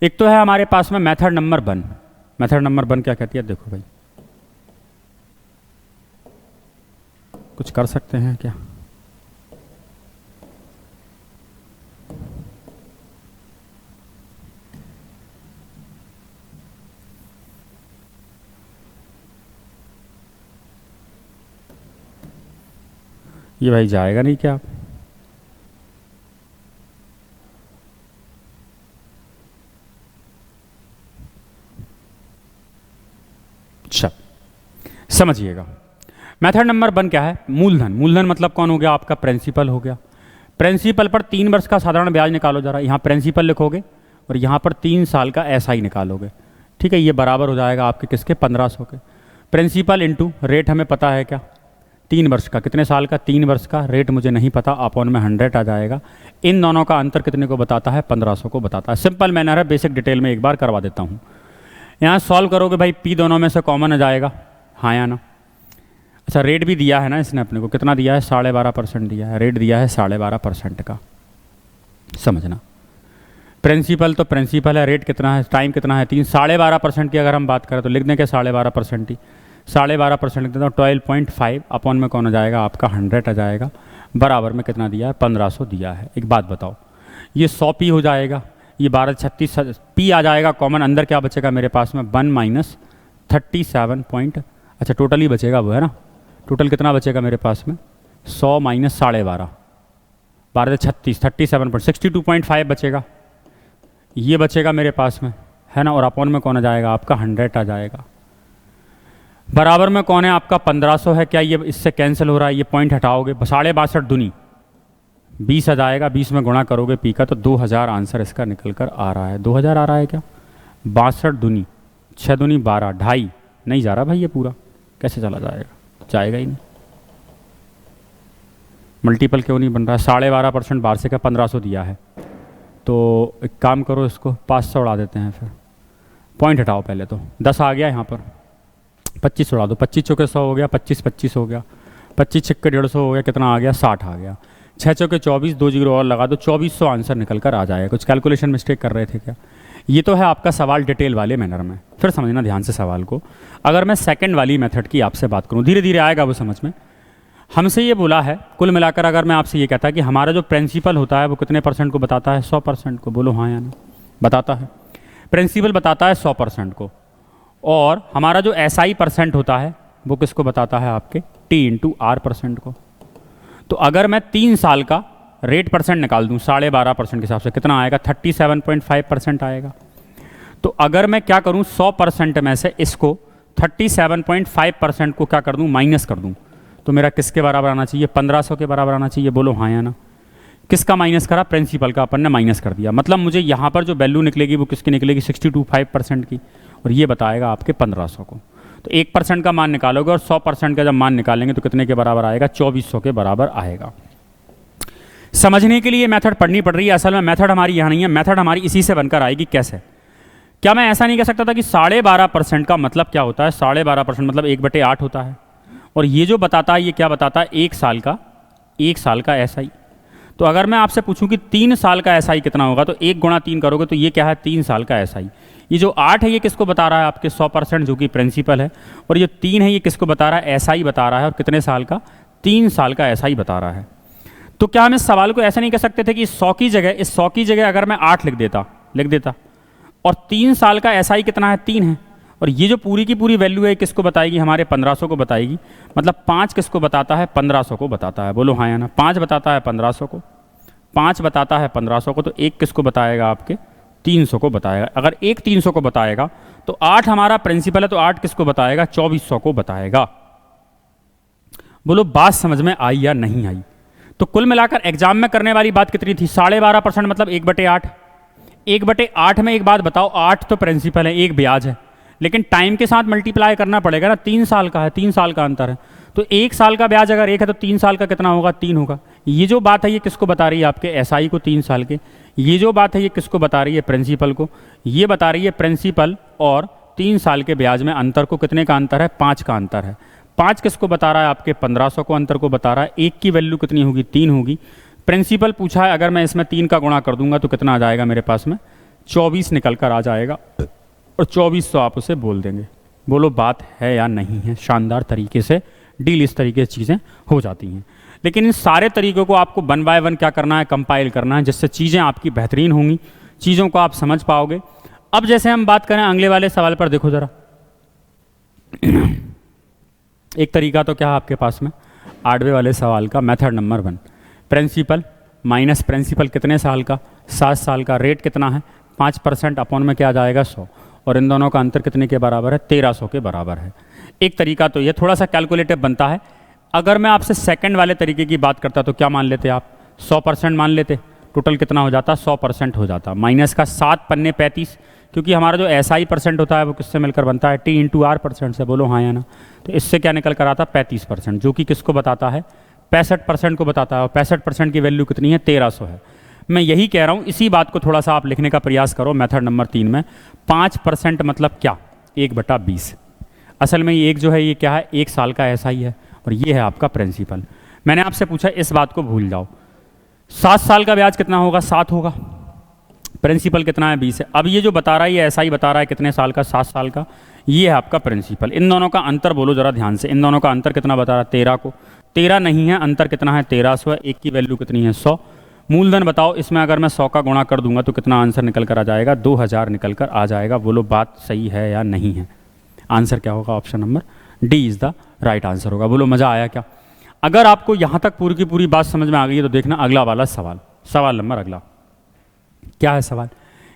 एक तो है हमारे पास में मेथड नंबर 1। मेथड नंबर 1 क्या कहती है? देखो भाई, कुछ कर सकते हैं क्या? ये भाई जाएगा नहीं क्या? अच्छा समझिएगा, मेथड नंबर 1 क्या है? मूलधन। मूलधन मतलब कौन हो गया? आपका प्रिंसिपल हो गया। प्रिंसिपल पर 3 वर्ष का साधारण ब्याज निकालो जरा। यहाँ प्रिंसिपल लिखोगे और यहाँ पर 3 साल का एसआई निकालोगे। ठीक है, ये बराबर हो जाएगा आपके किसके? 1500 के। प्रिंसिपल इंटू रेट हमें पता है क्या? 3 वर्ष का। कितने साल का? 3 वर्ष का। रेट मुझे नहीं पता, अपॉन में 100 आ जाएगा। इन दोनों का अंतर कितने को बताता है? 1500 को बताता है। सिंपल मैनर है, बेसिक डिटेल में एक बार करवा देता हूँ। यहाँ सॉल्व करोगे भाई, पी दोनों में से कॉमन आ जाएगा, हाँ या ना? अच्छा, रेट भी दिया है ना इसने अपने को, कितना दिया है? 12.5% दिया है। रेट दिया है 12.5% का, समझना। प्रिंसिपल तो प्रिंसिपल है, रेट कितना है? टाइम कितना है? 3। 12.5% की अगर हम बात करें तो लिख दें क्या? 12.5% ही। 12.5% लिख देता हूँ। 12.5 अपॉन में कौन आ जाएगा? आपका 100 आ जाएगा। बराबर में कितना दिया है? 1500 दिया है। एक बात बताओ, ये 100 पी हो जाएगा, ये 1236 पी आ जाएगा कॉमन। अंदर क्या बचेगा मेरे पास में? 1 माइनस 37 पॉइंट, अच्छा टोटल ही बचेगा वो, है ना? टोटल कितना बचेगा मेरे पास में? 100 माइनस 12.5, 1236, 37.62.5 बचेगा। ये बचेगा मेरे पास में, है ना? और अपॉन में कौन आ जाएगा? आपका 100 आ जाएगा। बराबर में कौन है? आपका 1500 है। क्या ये इससे कैंसिल हो रहा है? ये पॉइंट हटाओगे, 62.5 दूनी 20 आ जाएगा। 20 में गुणा करोगे पी का तो 2000 आंसर इसका निकल कर आ रहा है। 2000 आ रहा है क्या? 62 दूनी 6 दूनी 12, 2.5 नहीं जा रहा भाई, ये पूरा कैसे चला जाएगा? जाएगा ही नहीं। मल्टीपल क्यों नहीं बन रहा है? 12.5% वार्षिक है, 1500 दिया है। तो एक काम करो, इसको 500 उड़ा देते हैं। फिर पॉइंट हटाओ पहले तो। 10 आ गया यहाँ पर, 25 उड़ा दो। 25 चौके 100 हो गया, 25 हो गया, 25 छिक्के 150 हो गया। कितना आ गया? 60 आ गया। 6 चौके 24, 2 जीरो और लगा दो, 2400 आंसर निकल कर आ जाएगा। कुछ कैलकुलेशन मिस्टेक कर रहे थे क्या? ये तो है आपका सवाल डिटेल वाले मैनर में। फिर समझना ध्यान से सवाल को। अगर मैं सेकंड वाली मेथड की आपसे बात करूं, धीरे धीरे आएगा वो समझ में। हमसे ये बोला है, कुल मिलाकर अगर मैं आपसे ये कहता कि हमारा जो प्रिंसिपल होता है वो कितने % को बताता है? 100% को। बोलो हाँ या ना? बताता है। प्रिंसिपल बताता है 100% को। और हमारा जो एसआई % होता है वो किसको बताता है? आपके टी इंटू आर % को। तो अगर मैं 3 साल का रेट % निकाल दूं 12.5% के हिसाब से, कितना आएगा? 37.5% आएगा। तो अगर मैं क्या करूं, 100% में से इसको 37.5% को क्या कर दूं? माइनस कर दूं। तो मेरा किसके बराबर आना चाहिए? 1500 के बराबर आना चाहिए। बोलो हाँ या ना? किसका माइनस करा? प्रिंसिपल का अपन ने माइनस कर दिया। मतलब मुझे यहाँ पर जो वैल्यू निकलेगी वो किसकी निकलेगी? 62.5% की। और ये बताएगा आपके 1500 को। तो 1% का मान निकालोगे और 100% का जब मान निकालेंगे तो कितने के बराबर आएगा? 2400 के बराबर आएगा। समझने के लिए मेथड पढ़नी पड़ रही है। असल में मेथड हमारी यहाँ नहीं है, मेथड हमारी इसी से बनकर आएगी। कैसे? क्या मैं ऐसा नहीं कह सकता था कि 12.5% का मतलब क्या होता है? 12.5% मतलब 1/8 होता है। और ये जो बताता है, ये क्या बताता है? 1 साल का एसआई। तो अगर मैं आपसे पूछूं कि 3 साल का एसआई कितना होगा, तो 1 गुणा 3 करोगे तो ये क्या है? 3 साल का एसआई। ये जो 8 है ये किसको बता रहा है? आपके 100% जो कि प्रिंसिपल है। और ये 3 है ये किसको बता रहा है? एसआई बता रहा है। और कितने साल का? 3 साल का एसआई बता रहा है। तो क्या हम इस सवाल को ऐसा नहीं कह सकते थे कि इस 100 की जगह अगर मैं 8 लिख देता और 3 साल का एसआई कितना है, 3 है, और ये जो पूरी की पूरी वैल्यू है किसको बताएगी, हमारे 1500 को बताएगी। मतलब 5 किसको बताता है, 1500 को बताता है। बोलो हाँ या ना। 5 बताता है 1500 को, 5 बताता है 1500 को, तो 1 किसको बताएगा, आपके 300 को बताएगा। अगर 1 300 को बताएगा तो 8 हमारा प्रिंसिपल है, तो 8 किसको बताएगा, 2400 को बताएगा। बोलो बात समझ में आई या नहीं आई। तो कुल मिलाकर एग्जाम में करने वाली बात कितनी थी, 12.5% मतलब 1/8। 1/8 में एक बात बताओ, 8 तो प्रिंसिपल है, 1 ब्याज है, लेकिन टाइम के साथ मल्टीप्लाई करना पड़ेगा ना, 3 साल का है, 3 साल का अंतर है। तो 1 साल का ब्याज अगर 1 है तो 3 साल का कितना होगा, 3 होगा। ये जो बात है ये किसको बता रही है, आपके एसआई को 3 साल के। ये जो बात है ये किसको बता रही है, प्रिंसिपल को। ये बता रही है प्रिंसिपल और 3 साल के ब्याज में अंतर को, कितने का अंतर है, 5 का अंतर है। 5 किसको बता रहा है, आपके 1500 को अंतर को बता रहा है। 1 की वैल्यू कितनी होगी, 3 होगी। प्रिंसिपल पूछा है, अगर मैं इसमें 3 का गुणा कर दूंगा तो कितना आ जाएगा मेरे पास में, 24 निकल कर आ जाएगा, और 2400 आप उसे बोल देंगे। बोलो बात है या नहीं है। शानदार तरीके से डील इस तरीके से चीज़ें हो जाती हैं। लेकिन इन सारे तरीकों को आपको 1 बाय 1 क्या करना है, कंपाइल करना है, जिससे चीज़ें आपकी बेहतरीन होंगी, चीज़ों को आप समझ पाओगे। अब जैसे हम बात करें अगले वाले सवाल पर, देखो ज़रा। एक तरीका तो क्या है आपके पास में, 8वें वाले सवाल का method number 1, principal minus principal कितने साल का, 7 साल का। रेट कितना है, 5% अपॉन में क्या आ जाएगा, 100, और इन दोनों का अंतर कितने के बराबर है, 1300 के बराबर है। एक तरीका तो ये थोड़ा सा कैलकुलेटिव बनता है। अगर मैं आपसे सेकंड वाले तरीके की बात करता तो क्या मान लेते आप, 100% मान लेते। टोटल कितना हो जाता, 100% हो जाता। माइनस का 7 पन्ने 35, क्योंकि हमारा जो एसआई परसेंट होता है वो किससे मिलकर बनता है, टी इंटू आर परसेंट से। बोलो हाँ या ना। तो इससे क्या निकल कर आता, 35%, जो कि किसको बताता है, 65% को बताता है। और 65% की वैल्यू कितनी है, 1300 है। मैं यही कह रहा हूँ, इसी बात को थोड़ा सा आप लिखने का प्रयास करो मेथड नंबर 3 में। 5% मतलब क्या, 1/20। असल में ये एक जो है ये क्या है, 1 साल का एसआई है, और ये है आपका प्रिंसिपल। मैंने आपसे पूछा, इस बात को भूल जाओ। 7 साल का ब्याज कितना होगा, 7 होगा। प्रिंसिपल कितना है, 20 है। अब ये जो बता रहा है, ये एसआई बता रहा है कितने साल का, 7 साल का। ये है आपका प्रिंसिपल। इन दोनों का अंतर बोलो जरा ध्यान से, इन दोनों का अंतर कितना बता रहा है, 13 को। 13 नहीं है, अंतर कितना है, 1300 है। 1 की वैल्यू कितनी है, 100। मूलधन बताओ, इसमें अगर मैं 100 का गुणा कर दूंगा तो कितना आंसर निकल कर आ जाएगा, 2000 निकल कर आ जाएगा। बोलो बात सही है या नहीं है। आंसर क्या होगा, option number D is the right answer होगा। बोलो मज़ा आया क्या। अगर आपको यहाँ तक पूरी की पूरी बात समझ में आ गई है तो देखना अगला वाला सवाल। सवाल नंबर अगला क्या है, सवाल,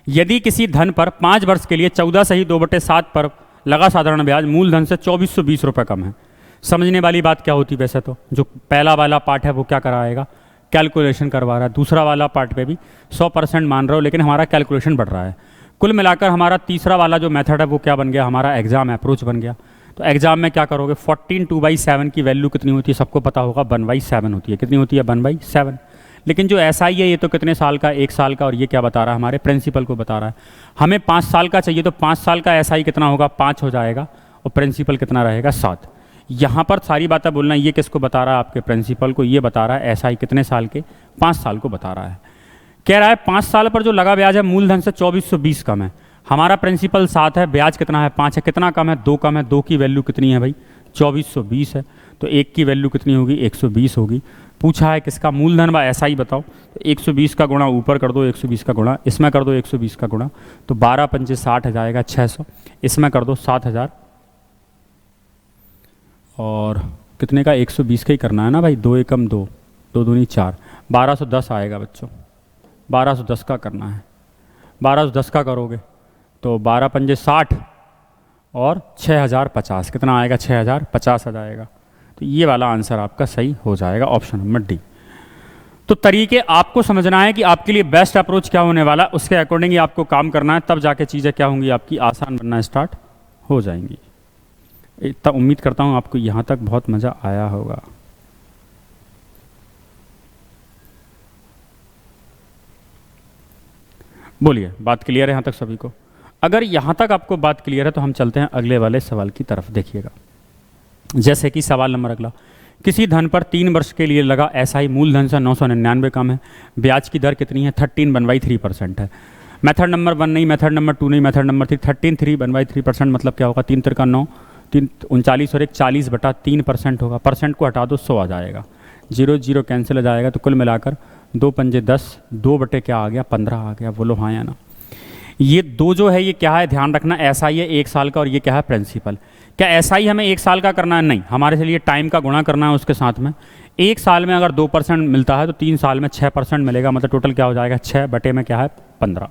यदि किसी धन पर 5 वर्ष के लिए 14 सही 2/7 पर लगा साधारण ब्याज मूलधन से 2420 रुपये कम है। समझने वाली बात क्या होती, वैसे तो जो पहला वाला पार्ट है वो क्या कराएगा, कैलकुलेशन करवा रहा है। दूसरा वाला पार्ट पे भी 100% मान रहा हो, लेकिन हमारा कैलकुलेशन बढ़ रहा है। कुल मिलाकर हमारा तीसरा वाला जो मेथड है वो क्या बन गया, हमारा एग्जाम अप्रोच बन गया। तो एग्जाम में क्या करोगे, 14 2/7 की वैल्यू कितनी होती है, सबको पता होगा, 1/7 होती है। कितनी होती है, 1/7। लेकिन जो एसआई है ये तो कितने साल का, 1 साल का, और ये क्या बता रहा है, हमारे प्रिंसिपल को बता रहा है। हमें 5 साल का चाहिए, तो 5 साल का एसआई कितना होगा, 5 हो जाएगा, और प्रिंसिपल कितना रहेगा, 7। यहाँ पर सारी बातें बोलना, ये किसको बता रहा है, आपके प्रिंसिपल को। ये बता रहा है एसआई कितने साल के, 5 साल को बता रहा है। कह रहा है 5 साल पर जो लगा ब्याज है मूलधन से 2420 कम है। हमारा प्रिंसिपल 7 है, ब्याज कितना है, 5 है। कितना कम है, 2 कम है। 2 की वैल्यू कितनी है भाई, 2420 है। तो 1 की वैल्यू कितनी होगी, 120 होगी। पूछा है किसका, मूलधन व एसआई बताओ। तो 120 का गुणा ऊपर कर दो, 120 का गुणा इसमें कर दो, 120 का गुणा, तो 12 पंचे 60 हो जाएगा, 600। इसमें कर दो 7000, और कितने का, 120 का ही करना है ना भाई। 2 एकम 2, 2 दूनी 4, 1210 आएगा बच्चों। 1210 का करना है। 1210 का करोगे तो 12 पंजे 60 और 6050, कितना आएगा, 6050 आ जाएगा। तो ये वाला आंसर आपका सही हो जाएगा, ऑप्शन नंबर डी। तो तरीके आपको समझना है कि आपके लिए बेस्ट अप्रोच क्या होने वाला, उसके अकॉर्डिंग ही आपको काम करना है, तब जाके चीज़ें क्या होंगी, आपकी आसान बनना स्टार्ट हो जाएंगी। इतना उम्मीद करता हूँ आपको यहाँ तक बहुत मज़ा आया होगा। बोलिए, बात क्लियर है यहाँ तक सभी को। अगर यहाँ तक आपको बात क्लियर है तो हम चलते हैं अगले वाले सवाल की तरफ। देखिएगा, जैसे कि सवाल नंबर अगला, किसी धन पर 3 वर्ष के लिए लगा एसआई मूलधन से 999 कम है, ब्याज की दर कितनी है, 13 है। मेथड नंबर 1 नहीं, मेथड नंबर 2 नहीं, मेथड नंबर 3, 13 मतलब क्या होगा, 3 3 9, 3 39 और 1 40/3% होगा। परसेंट को हटा दो, 100 आ जाएगा। जीरो जीरो कैंसिल हो जाएगा, तो कुल मिलाकर 2 पंजे 10, 2 बटे क्या आ गया 15 आ गया। बोलो हाँ या ना। ये दो जो है ये क्या है, ध्यान रखना, SI है 1 साल का और ये क्या है प्रिंसिपल। क्या SI हमें 1 साल का करना है? नहीं, हमारे लिए टाइम का गुणा करना है उसके साथ में। 1 साल में अगर 2% मिलता है तो 3 साल में 6% मिलेगा, मतलब टोटल क्या हो जाएगा 6 बटे में क्या है 15।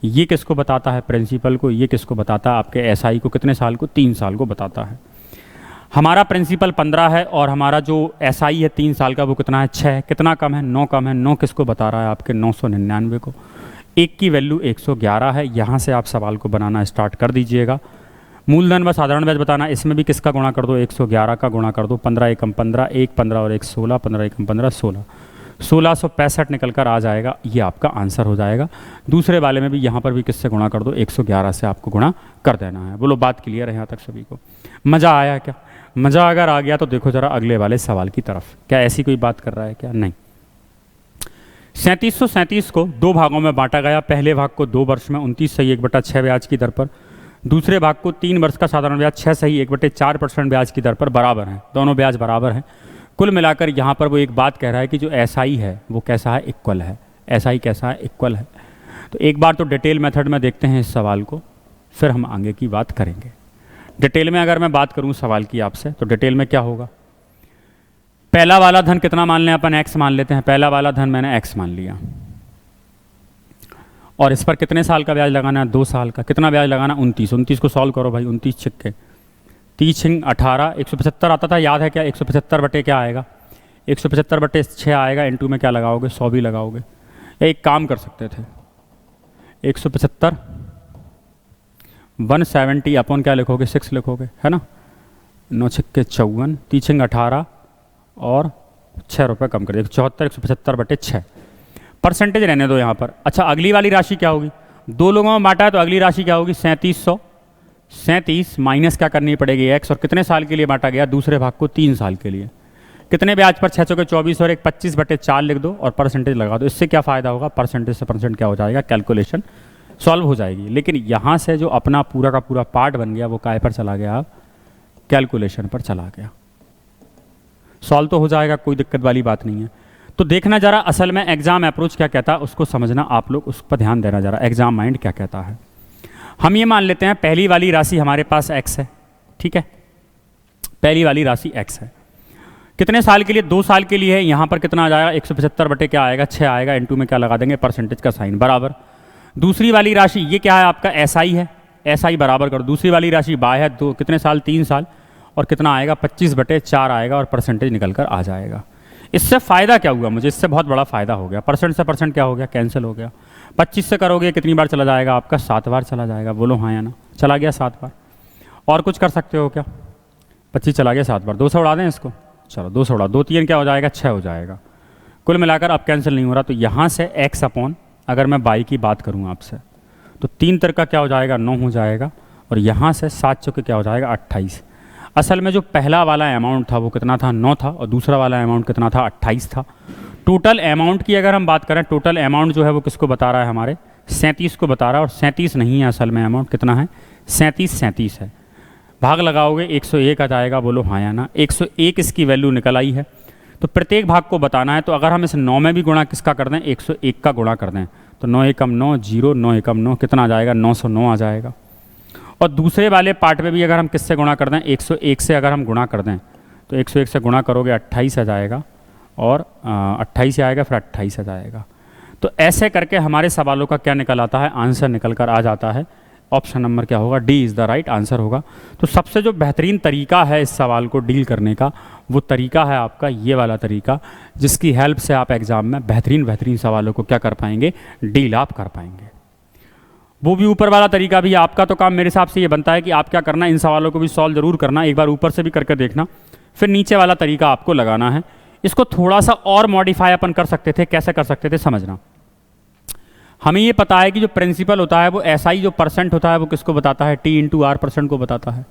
ये किसको बताता है? प्रिंसिपल को। ये किसको बताता है? आपके SI को। कितने साल को? 3 साल को बताता है। हमारा प्रिंसिपल 15 है और हमारा जो SI है 3 साल का वो कितना है 6। कितना कम है? 9 कम है। 9 किसको बता रहा है? आपके 999 को। एक की वैल्यू 111 है। यहाँ से आप सवाल को बनाना स्टार्ट कर दीजिएगा। मूलधन व साधारण ब्याज बताना, इसमें भी किसका गुणा कर दो? 111 का गुणा कर दो। 15 एकम 15, 1 15 और 1 16, 15 एकम 15 16, 1665 निकल कर आ जाएगा। ये आपका आंसर हो जाएगा। दूसरे वाले में भी यहाँ पर भी किससे गुणा कर दो? 111 से आपको गुणा कर देना है। बोलो बात क्लियर है यहाँ तक सभी को? मज़ा आया क्या? मज़ा अगर आ गया तो देखो ज़रा अगले वाले सवाल की तरफ। क्या ऐसी कोई बात कर रहा है क्या? नहीं। 3737 को 2 भागों में बांटा गया। पहले भाग को 2 वर्ष में 29 सही 1/6 ब्याज की दर पर, दूसरे भाग को 3 वर्ष का साधारण ब्याज 6 सही 1/4% ब्याज की दर पर बराबर हैं। दोनों ब्याज बराबर हैं। कुल मिलाकर यहाँ पर वो एक बात कह रहा है कि जो SI है वो कैसा है? इक्वल है। SI कैसा है? इक्वल है। तो एक बार तो डिटेल मेथड में देखते हैं इस सवाल को, फिर हम आगे की बात करेंगे। डिटेल में अगर मैं बात करूँ सवाल की आपसे, तो डिटेल में क्या होगा? पहला वाला धन कितना मान लें अपन? X मान लेते हैं। पहला वाला धन मैंने X मान लिया और इस पर कितने साल का ब्याज लगाना है? 2 साल का। कितना ब्याज लगाना? 29। 29 को सॉल्व करो भाई। 29 छिक्के 30 18, 175 आता था, याद है क्या? 175 बटे क्या आएगा? 175 बटे 6 आएगा। इनटू में क्या लगाओगे? 100 भी लगाओगे। या एक काम कर सकते थे, 175 170 अपॉन क्या लिखोगे? 6 लिखोगे, है ना। 9 छिक्के 54, 30 18 और 6 रुपये कम कर दिए 74, 175 बटे 6। परसेंटेज रहने दो यहाँ पर। अच्छा, अगली वाली राशि क्या होगी? 2 लोगों में बांटा है तो अगली राशि क्या होगी? 3700। 37 माइनस क्या करनी पड़ेगी? X। और कितने साल के लिए बांटा गया? दूसरे भाग को 3 साल के लिए। कितने ब्याज पर? 6 चौके 24 और 1 25 बटे 4 लिख दो और परसेंटेज लगा दो। इससे क्या फ़ायदा होगा? परसेंटेज से परसेंट क्या हो जाएगा? कैलकुलेशन सॉल्व हो जाएगी। लेकिन यहाँ से जो अपना पूरा का पूरा पार्ट बन गया वो काय पर चला गया? आप कैलकुलेशन पर चला गया। सॉल्व तो हो जाएगा, कोई दिक्कत वाली बात नहीं है। तो देखना जरा असल में एग्जाम अप्रोच क्या कहता है उसको समझना, आप लोग उस पर ध्यान देना जरा, एग्जाम माइंड क्या कहता है। हम ये मान लेते हैं पहली वाली राशि हमारे पास x है, ठीक है। पहली वाली राशि x है। कितने साल के लिए? 2 साल के लिए है। यहाँ पर कितना आ जाएगा? 175 बटे क्या आएगा? 6 आएगा। इनटू में क्या लगा देंगे? परसेंटेज का साइन बराबर। दूसरी वाली राशि ये क्या है? आपका SI है। SI बराबर करो। दूसरी वाली राशि बाय है। 2 कितने साल? 3 साल। और कितना आएगा? 25 बटे 4 आएगा और परसेंटेज निकल कर आ जाएगा। इससे फ़ायदा क्या हुआ मुझे? इससे बहुत बड़ा फ़ायदा हो गया। परसेंट से परसेंट क्या हो गया? कैंसिल हो गया। 25 से करोगे कितनी बार चला जाएगा? आपका 7 बार चला जाएगा। बोलो हाँ या ना। चला गया 7 बार। और कुछ कर सकते हो क्या? 25 चला गया 7 बार। 2 से उड़ा दें इसको। चलो 2 से उड़ा, 2 3 क्या हो जाएगा? 6 हो जाएगा। कुल मिलाकर अब कैंसिल नहीं हो रहा। तो यहाँ से x अपॉन अगर मैं बाई की बात करूँ आपसे तो 3 तर का क्या हो जाएगा? 9 हो जाएगा। और यहाँ से 7 चौके क्या हो जाएगा? 28। असल में जो पहला वाला अमाउंट था वो कितना था? 9 था। और दूसरा वाला अमाउंट कितना था? 28 था। टोटल अमाउंट की अगर हम बात करें, टोटल अमाउंट जो है वो किसको बता रहा है? हमारे 37 को बता रहा है। और 37 नहीं है असल में, अमाउंट कितना है? 37 है। भाग लगाओगे 101 आ जाएगा। बोलो हाँ या ना। 101 इसकी वैल्यू निकल आई है। तो प्रत्येक भाग को बताना है। तो अगर हम इस 9 में भी गुणा किसका कर दें? 101 का गुणा कर दें तो 9 एकम 9 0, 9 एकम 9 कितना आ जाएगा? 909 आ जाएगा। और दूसरे वाले पार्ट में भी अगर हम किससे गुणा कर दें? 101 से अगर हम गुणा कर दें तो 101 से गुणा करोगे 28 आ जाएगा। और 28 आएगा, फिर 28 आ जाएगा। तो ऐसे करके हमारे सवालों का क्या निकल आता है? आंसर निकल कर आ जाता है। ऑप्शन नंबर क्या होगा? D is the right answer होगा। तो सबसे जो बेहतरीन तरीका है इस सवाल को डील करने का वो तरीका है आपका ये वाला तरीका, जिसकी हेल्प से आप एग्ज़ाम में बेहतरीन सवालों को क्या कर पाएंगे? डील आप कर पाएंगे। वो भी ऊपर वाला तरीका भी। आपका तो काम मेरे हिसाब से ये बनता है कि आप क्या करना, इन सवालों को भी सॉल्व जरूर करना, एक बार ऊपर से भी करके देखना, फिर नीचे वाला तरीका आपको लगाना है। इसको थोड़ा सा और मॉडिफाई अपन कर सकते थे। कैसे कर सकते थे समझना। हमें ये पता है कि जो प्रिंसिपल होता है वो SI जो परसेंट होता है वो किसको बताता है? T × R परसेंट को बताता है।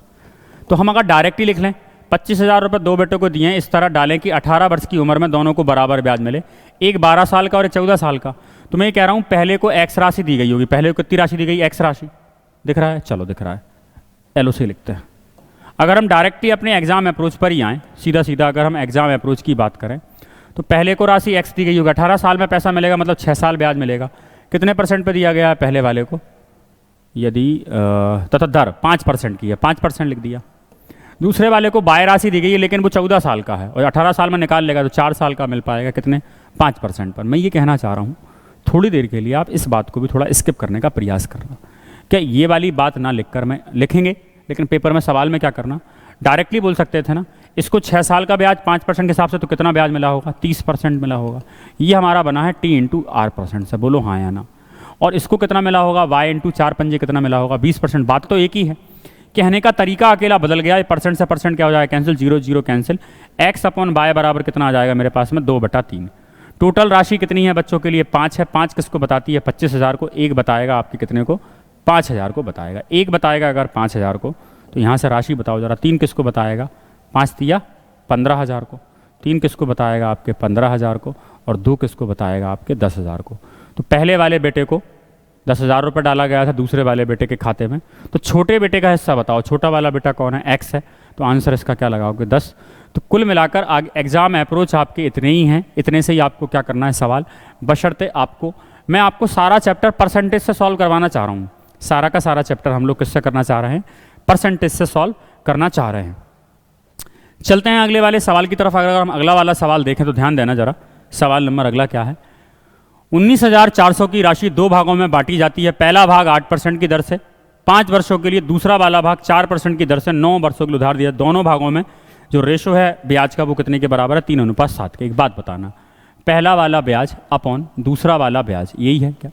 तो हम अगर डायरेक्ट ही लिख लें 25,000 रुपये 2 बेटों को दिए हैं, इस तरह डालें कि 18 वर्ष की उम्र में दोनों को बराबर ब्याज मिले, एक 12 साल का और एक 14 साल का। तो मैं ये कह रहा हूँ पहले को X राशि दी गई होगी। पहले को कितनी राशि दी गई? X राशि। दिख रहा है? चलो दिख रहा है। LOC लिखते हैं। अगर हम डायरेक्टली अपने एग्जाम अप्रोच पर ही आएँ, सीधा सीधा अगर हम एग्जाम अप्रोच की बात करें तो पहले को राशि x दी गई होगी, 18 साल में पैसा मिलेगा मतलब 6 साल ब्याज मिलेगा। कितने % पे दिया गया है पहले वाले को? यदि तथा दर 5% की है, 5% लिख दिया। दूसरे वाले को बाय राशि दी गई है लेकिन वो 14 साल का है और 18 साल में निकाल लेगा तो 4 साल का मिल पाएगा, कितने? 5% पर। मैं ये कहना चाह रहा हूँ थोड़ी देर के लिए आप इस बात को भी थोड़ा स्किप करने का प्रयास करना। क्या ये वाली बात ना लिखकर मैं लिखेंगे, लेकिन पेपर में सवाल में क्या करना, डायरेक्टली बोल सकते थे ना, इसको 6 साल का ब्याज 5% के हिसाब से तो कितना ब्याज मिला होगा? 30% मिला होगा। ये हमारा बना है T × R% से, बोलो हाँ या ना। और इसको कितना मिला होगा? Y × 4 पंजे कितना मिला होगा? 20%। बात तो एक ही है, कहने का तरीका अकेला बदल गया है। % से % क्या हो जाएगा? Cancel, 0 0 cancel. x/y बराबर कितना आ जाएगा मेरे पास में? 2/3। टोटल राशि कितनी है बच्चों के लिए? 5 है। 5 किसको बताती है? 25,000 को। एक बताएगा आपके कितने को? 5,000 को बताएगा। एक बताएगा अगर 5,000 को, तो यहाँ से राशि बताओ जरा। 3 किसको बताएगा? 5 दिया 15,000 को। 3 किसको बताएगा? आपके 15,000 को। और 2 किसको बताएगा? आपके 10,000 को। तो पहले वाले बेटे को 10,000 रुपये डाला गया था दूसरे वाले बेटे के खाते में। तो छोटे बेटे का हिस्सा बताओ। छोटा वाला बेटा कौन है? x है। तो आंसर इसका क्या लगाओगे? 10। तो कुल मिलाकर एग्जाम अप्रोच आपके इतने ही हैं। इतने से ही आपको क्या करना है सवाल, बशर्ते आपको, मैं आपको सारा चैप्टर परसेंटेज से सॉल्व करवाना चाह रहा हूँ। सारा का सारा चैप्टर हम लोग किससे करना चाह रहे हैं? परसेंटेज से सॉल्व करना चाह रहे हैं। चलते हैं अगले वाले सवाल की तरफ। अगर हम अगला वाला सवाल देखें तो ध्यान देना जरा। सवाल नंबर अगला क्या है? 19,400 की राशि 2 भागों में बांटी जाती है। पहला भाग 8% की दर से 5 वर्षों के लिए, दूसरा वाला भाग 4% की दर से 9 वर्षों के लिए उधार दिया। दोनों भागों में जो रेशो है ब्याज का वो कितने के बराबर है? 3:7 के। एक बात बताना, पहला वाला ब्याज अपॉन दूसरा वाला ब्याज, यही है क्या?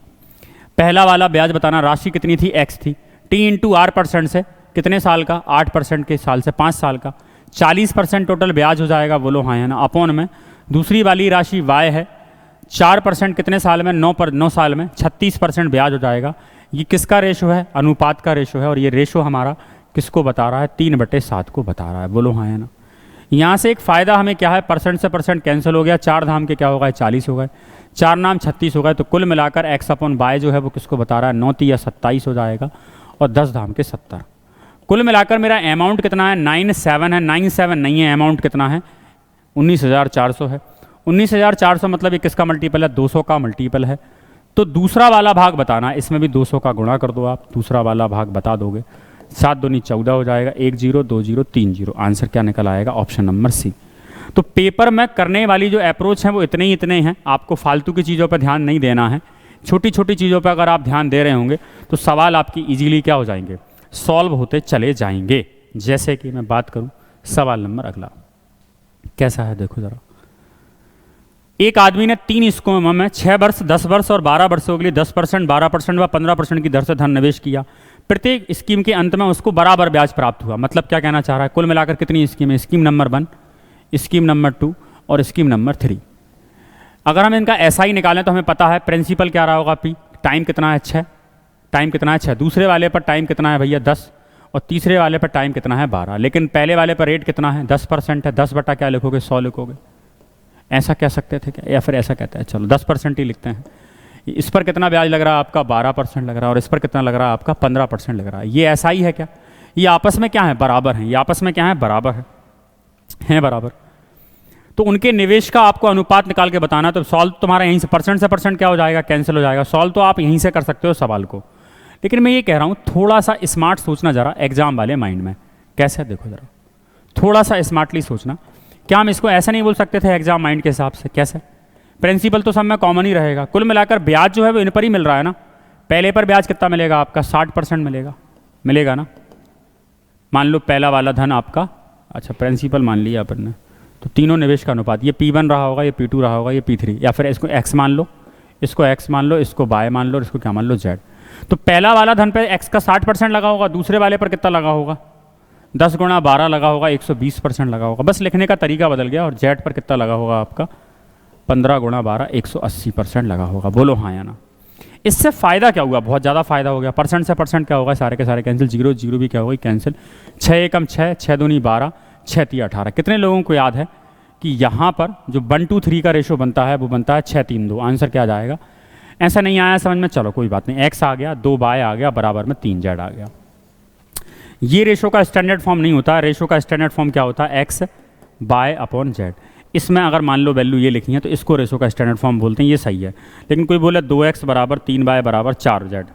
पहला वाला ब्याज बताना, राशि कितनी थी? x थी। T × R% से कितने साल का? 8% के साल से 5 साल का। 40% टोटल ब्याज हो जाएगा, बोलो हाँ या ना। अपॉन में दूसरी वाली राशि y है, 4% कितने साल में? 9 साल में 36% ब्याज हो जाएगा। ये किसका रेशो है? अनुपात का रेशो है। और ये रेशो हमारा किसको बता रहा है? 3/7 को बता रहा है, बोलो हाँ या ना। यहाँ से एक फ़ायदा हमें क्या है? % से % कैंसिल हो गया। 4 धाम के क्या हो गए? 40 हो गए। 4 नाम 36 हो गए। तो कुल मिलाकर x/y जो है वो किसको बता रहा है? 9 × 27 हो जाएगा और 10 धाम के 70। कुल मिलाकर मेरा अमाउंट कितना है? 97 है। 97 नहीं है, अमाउंट कितना है? 19,400 है। 19,400 मतलब ये किसका मल्टीपल है? 200 का मल्टीपल है। तो दूसरा वाला भाग बताना, इसमें भी 200 का गुणा कर दो आप, दूसरा वाला भाग बता दोगे। 7 दूनी 14 हो जाएगा। 1 0 2 0 3 0। आंसर क्या निकल आएगा? Option number C. तो पेपर में करने वाली जो अप्रोच है वो इतने हैं। आपको फालतू की चीज़ों पर ध्यान नहीं देना है। छोटी छोटी चीज़ों पर अगर आप ध्यान दे रहे होंगे तो सवाल आपकी इजीली क्या हो जाएंगे? सॉल्व होते चले जाएंगे। जैसे कि मैं बात करूं सवाल नंबर अगला कैसा है, देखो जरा। एक आदमी ने 3 स्कीमों में 6 वर्ष, 10 वर्ष और 12 वर्षों के लिए 10%, 12% व 15% की दर से धन निवेश किया। प्रत्येक स्कीम के अंत में उसको बराबर ब्याज प्राप्त हुआ। मतलब क्या कहना चाह रहा है? कुल मिलाकर कितनी स्कीम है? स्कीम नंबर 1, स्कीम नंबर 2 और स्कीम नंबर 3। अगर हम इनका SI निकालें तो हमें पता है प्रिंसिपल क्या रहा होगा? P। टाइम कितना है? 6। टाइम कितना है? 6। दूसरे वाले पर टाइम कितना है भैया? 10। और तीसरे वाले पर टाइम कितना है? 12। लेकिन पहले वाले पर रेट कितना है? 10% है। 10 बटा क्या लिखोगे? 100 लिखोगे। ऐसा कह सकते थे क्या? या फिर ऐसा कहते हैं, चलो 10% ही लिखते हैं। इस पर कितना ब्याज लग रहा है आपका? 12% लग रहा है। और इस पर कितना लग रहा है आपका? 15% लग रहा है। ये SI है क्या? ये आपस में क्या है? बराबर हैं। ये आपस में क्या है? बराबर है बराबर। तो उनके निवेश का आपको अनुपात निकाल के बताना। तो सॉल्व तुम्हारा यहीं से % से % क्या हो जाएगा? कैंसिल हो जाएगा। सॉल्व तो आप यहीं से कर सकते हो सवाल को, लेकिन मैं ये कह रहा हूँ थोड़ा सा स्मार्ट सोचना जरा एग्जाम वाले माइंड में। कैसे? देखो जरा, थोड़ा सा स्मार्टली सोचना। क्या हम इसको ऐसा नहीं बोल सकते थे एग्जाम माइंड के हिसाब से? कैसे? प्रिंसिपल तो सब में कॉमन ही रहेगा। कुल मिलाकर ब्याज जो है वो इन पर ही मिल रहा है ना। पहले पर ब्याज कितना मिलेगा आपका? 60% मिलेगा ना। मान लो पहला वाला धन आपका, अच्छा प्रिंसिपल मान लिया अपन ने, तो तीनों निवेश का अनुपात, ये P1 रहा होगा, ये P2 रहा होगा, ये P3, या फिर इसको x मान लो, इसको x मान लो, इसको y मान लो, इसको क्या मान लो? z। तो पहला वाला धन पे x का 60% लगा होगा, दूसरे वाले पर कितना लगा होगा? 10 × 12 लगा होगा, 120% लगा होगा। बस लिखने का तरीका बदल गया। और z पर कितना लगा होगा आपका? 15 × 12 180% लगा होगा। बोलो हाँ या ना। इससे फ़ायदा क्या हुआ? बहुत ज़्यादा फायदा हो गया। % से % क्या होगा? सारे के सारे कैंसिल। 0 0 भी क्या होगा? कैंसिल। 6 एकम 6, 6 दूनी 12, 6 3 18। कितने लोगों को याद है कि यहाँ पर जो 1 to 3 का रेशो बनता है वो बनता है 6 3 2। आंसर क्या आ जाएगा? ऐसा नहीं आया समझ में? चलो कोई बात नहीं। x आ गया, 2 y आ गया, बराबर में 3 z आ गया। ये रेशो का स्टैंडर्ड फॉर्म नहीं होता। रेशो का स्टैंडर्ड फॉर्म क्या होता है? x/z। इसमें अगर मान लो वैल्यू ये लिखी है तो इसको रेशो का स्टैंडर्ड फॉर्म बोलते हैं, ये सही है। लेकिन कोई बोले 2x बराबर 3y बराबर 4z,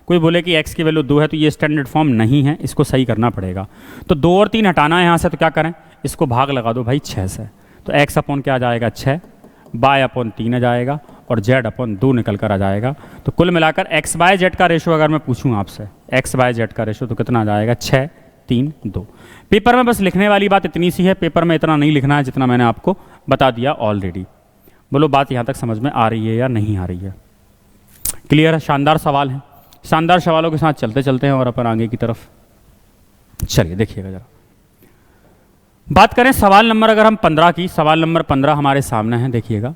कोई बोले कि x की वैल्यू 2 है, तो ये स्टैंडर्ड फॉर्म नहीं है, इसको सही करना पड़ेगा। तो 2 और 3 हटाना है यहाँ से, तो क्या करें, इसको भाग लगा दो भाई 6 से, तो x अपॉन क्या आ जाएगा 6, y अपॉन 3 आ जाएगा और z अपॉन 2 निकल कर आ जाएगा। तो कुल मिलाकर x बाय z का रेशो अगर मैं पूछूं आपसे, x बाय z का रेशो तो कितना आ जाएगा 6, 3, 2। पेपर में बस लिखने वाली बात इतनी सी है, पेपर में इतना नहीं लिखना है जितना मैंने आपको बता दिया ऑलरेडी। बोलो बात यहाँ तक समझ में आ रही है या नहीं आ रही है? क्लियर है? शानदार सवाल है। शानदार सवालों के साथ चलते चलते हैं और अपन आगे की तरफ चलिए, देखिएगा जरा। बात करें सवाल नंबर अगर हम 15 की, सवाल नंबर 15 हमारे सामने है, देखिएगा।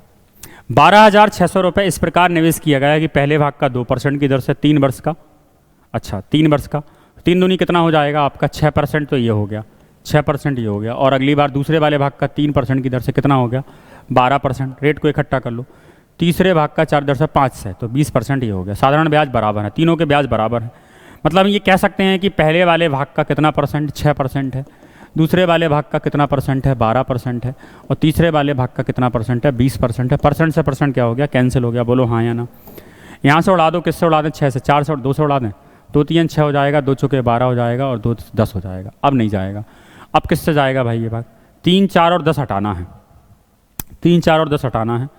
12,600 रुपये इस प्रकार निवेश किया गया कि पहले भाग का 2% की दर से 3 वर्ष का, अच्छा 3 वर्ष का, 3 दूनी कितना हो जाएगा आपका 6%, तो ये हो गया 6%, ये हो गया। और अगली बार दूसरे वाले भाग का 3% की दर से कितना हो गया 12%। रेट को इकट्ठा कर लो, तीसरे भाग का 4 दर से 5 से, तो 20% ये हो गया। साधारण ब्याज बराबर है, तीनों के ब्याज बराबर है। मतलब ये कह सकते हैं कि पहले वाले भाग का कितना परसेंट 6% है, दूसरे वाले भाग का कितना परसेंट है 12% है, और तीसरे वाले भाग का कितना परसेंट है 20% है। परसेंट से परसेंट क्या हो गया, कैंसिल हो गया। बोलो हाँ या ना? यहाँ से उड़ा दो, किससे उड़ा दें 6 से, 4 से 2 से उड़ा दें, 2 3 6 हो जाएगा, 2 चौके 12 हो जाएगा और 2 10 हो जाएगा। अब नहीं जाएगा, अब किससे जाएगा भाई ये भाग? 3 4 और 10 हटाना है, 3 4 और 10 हटाना है।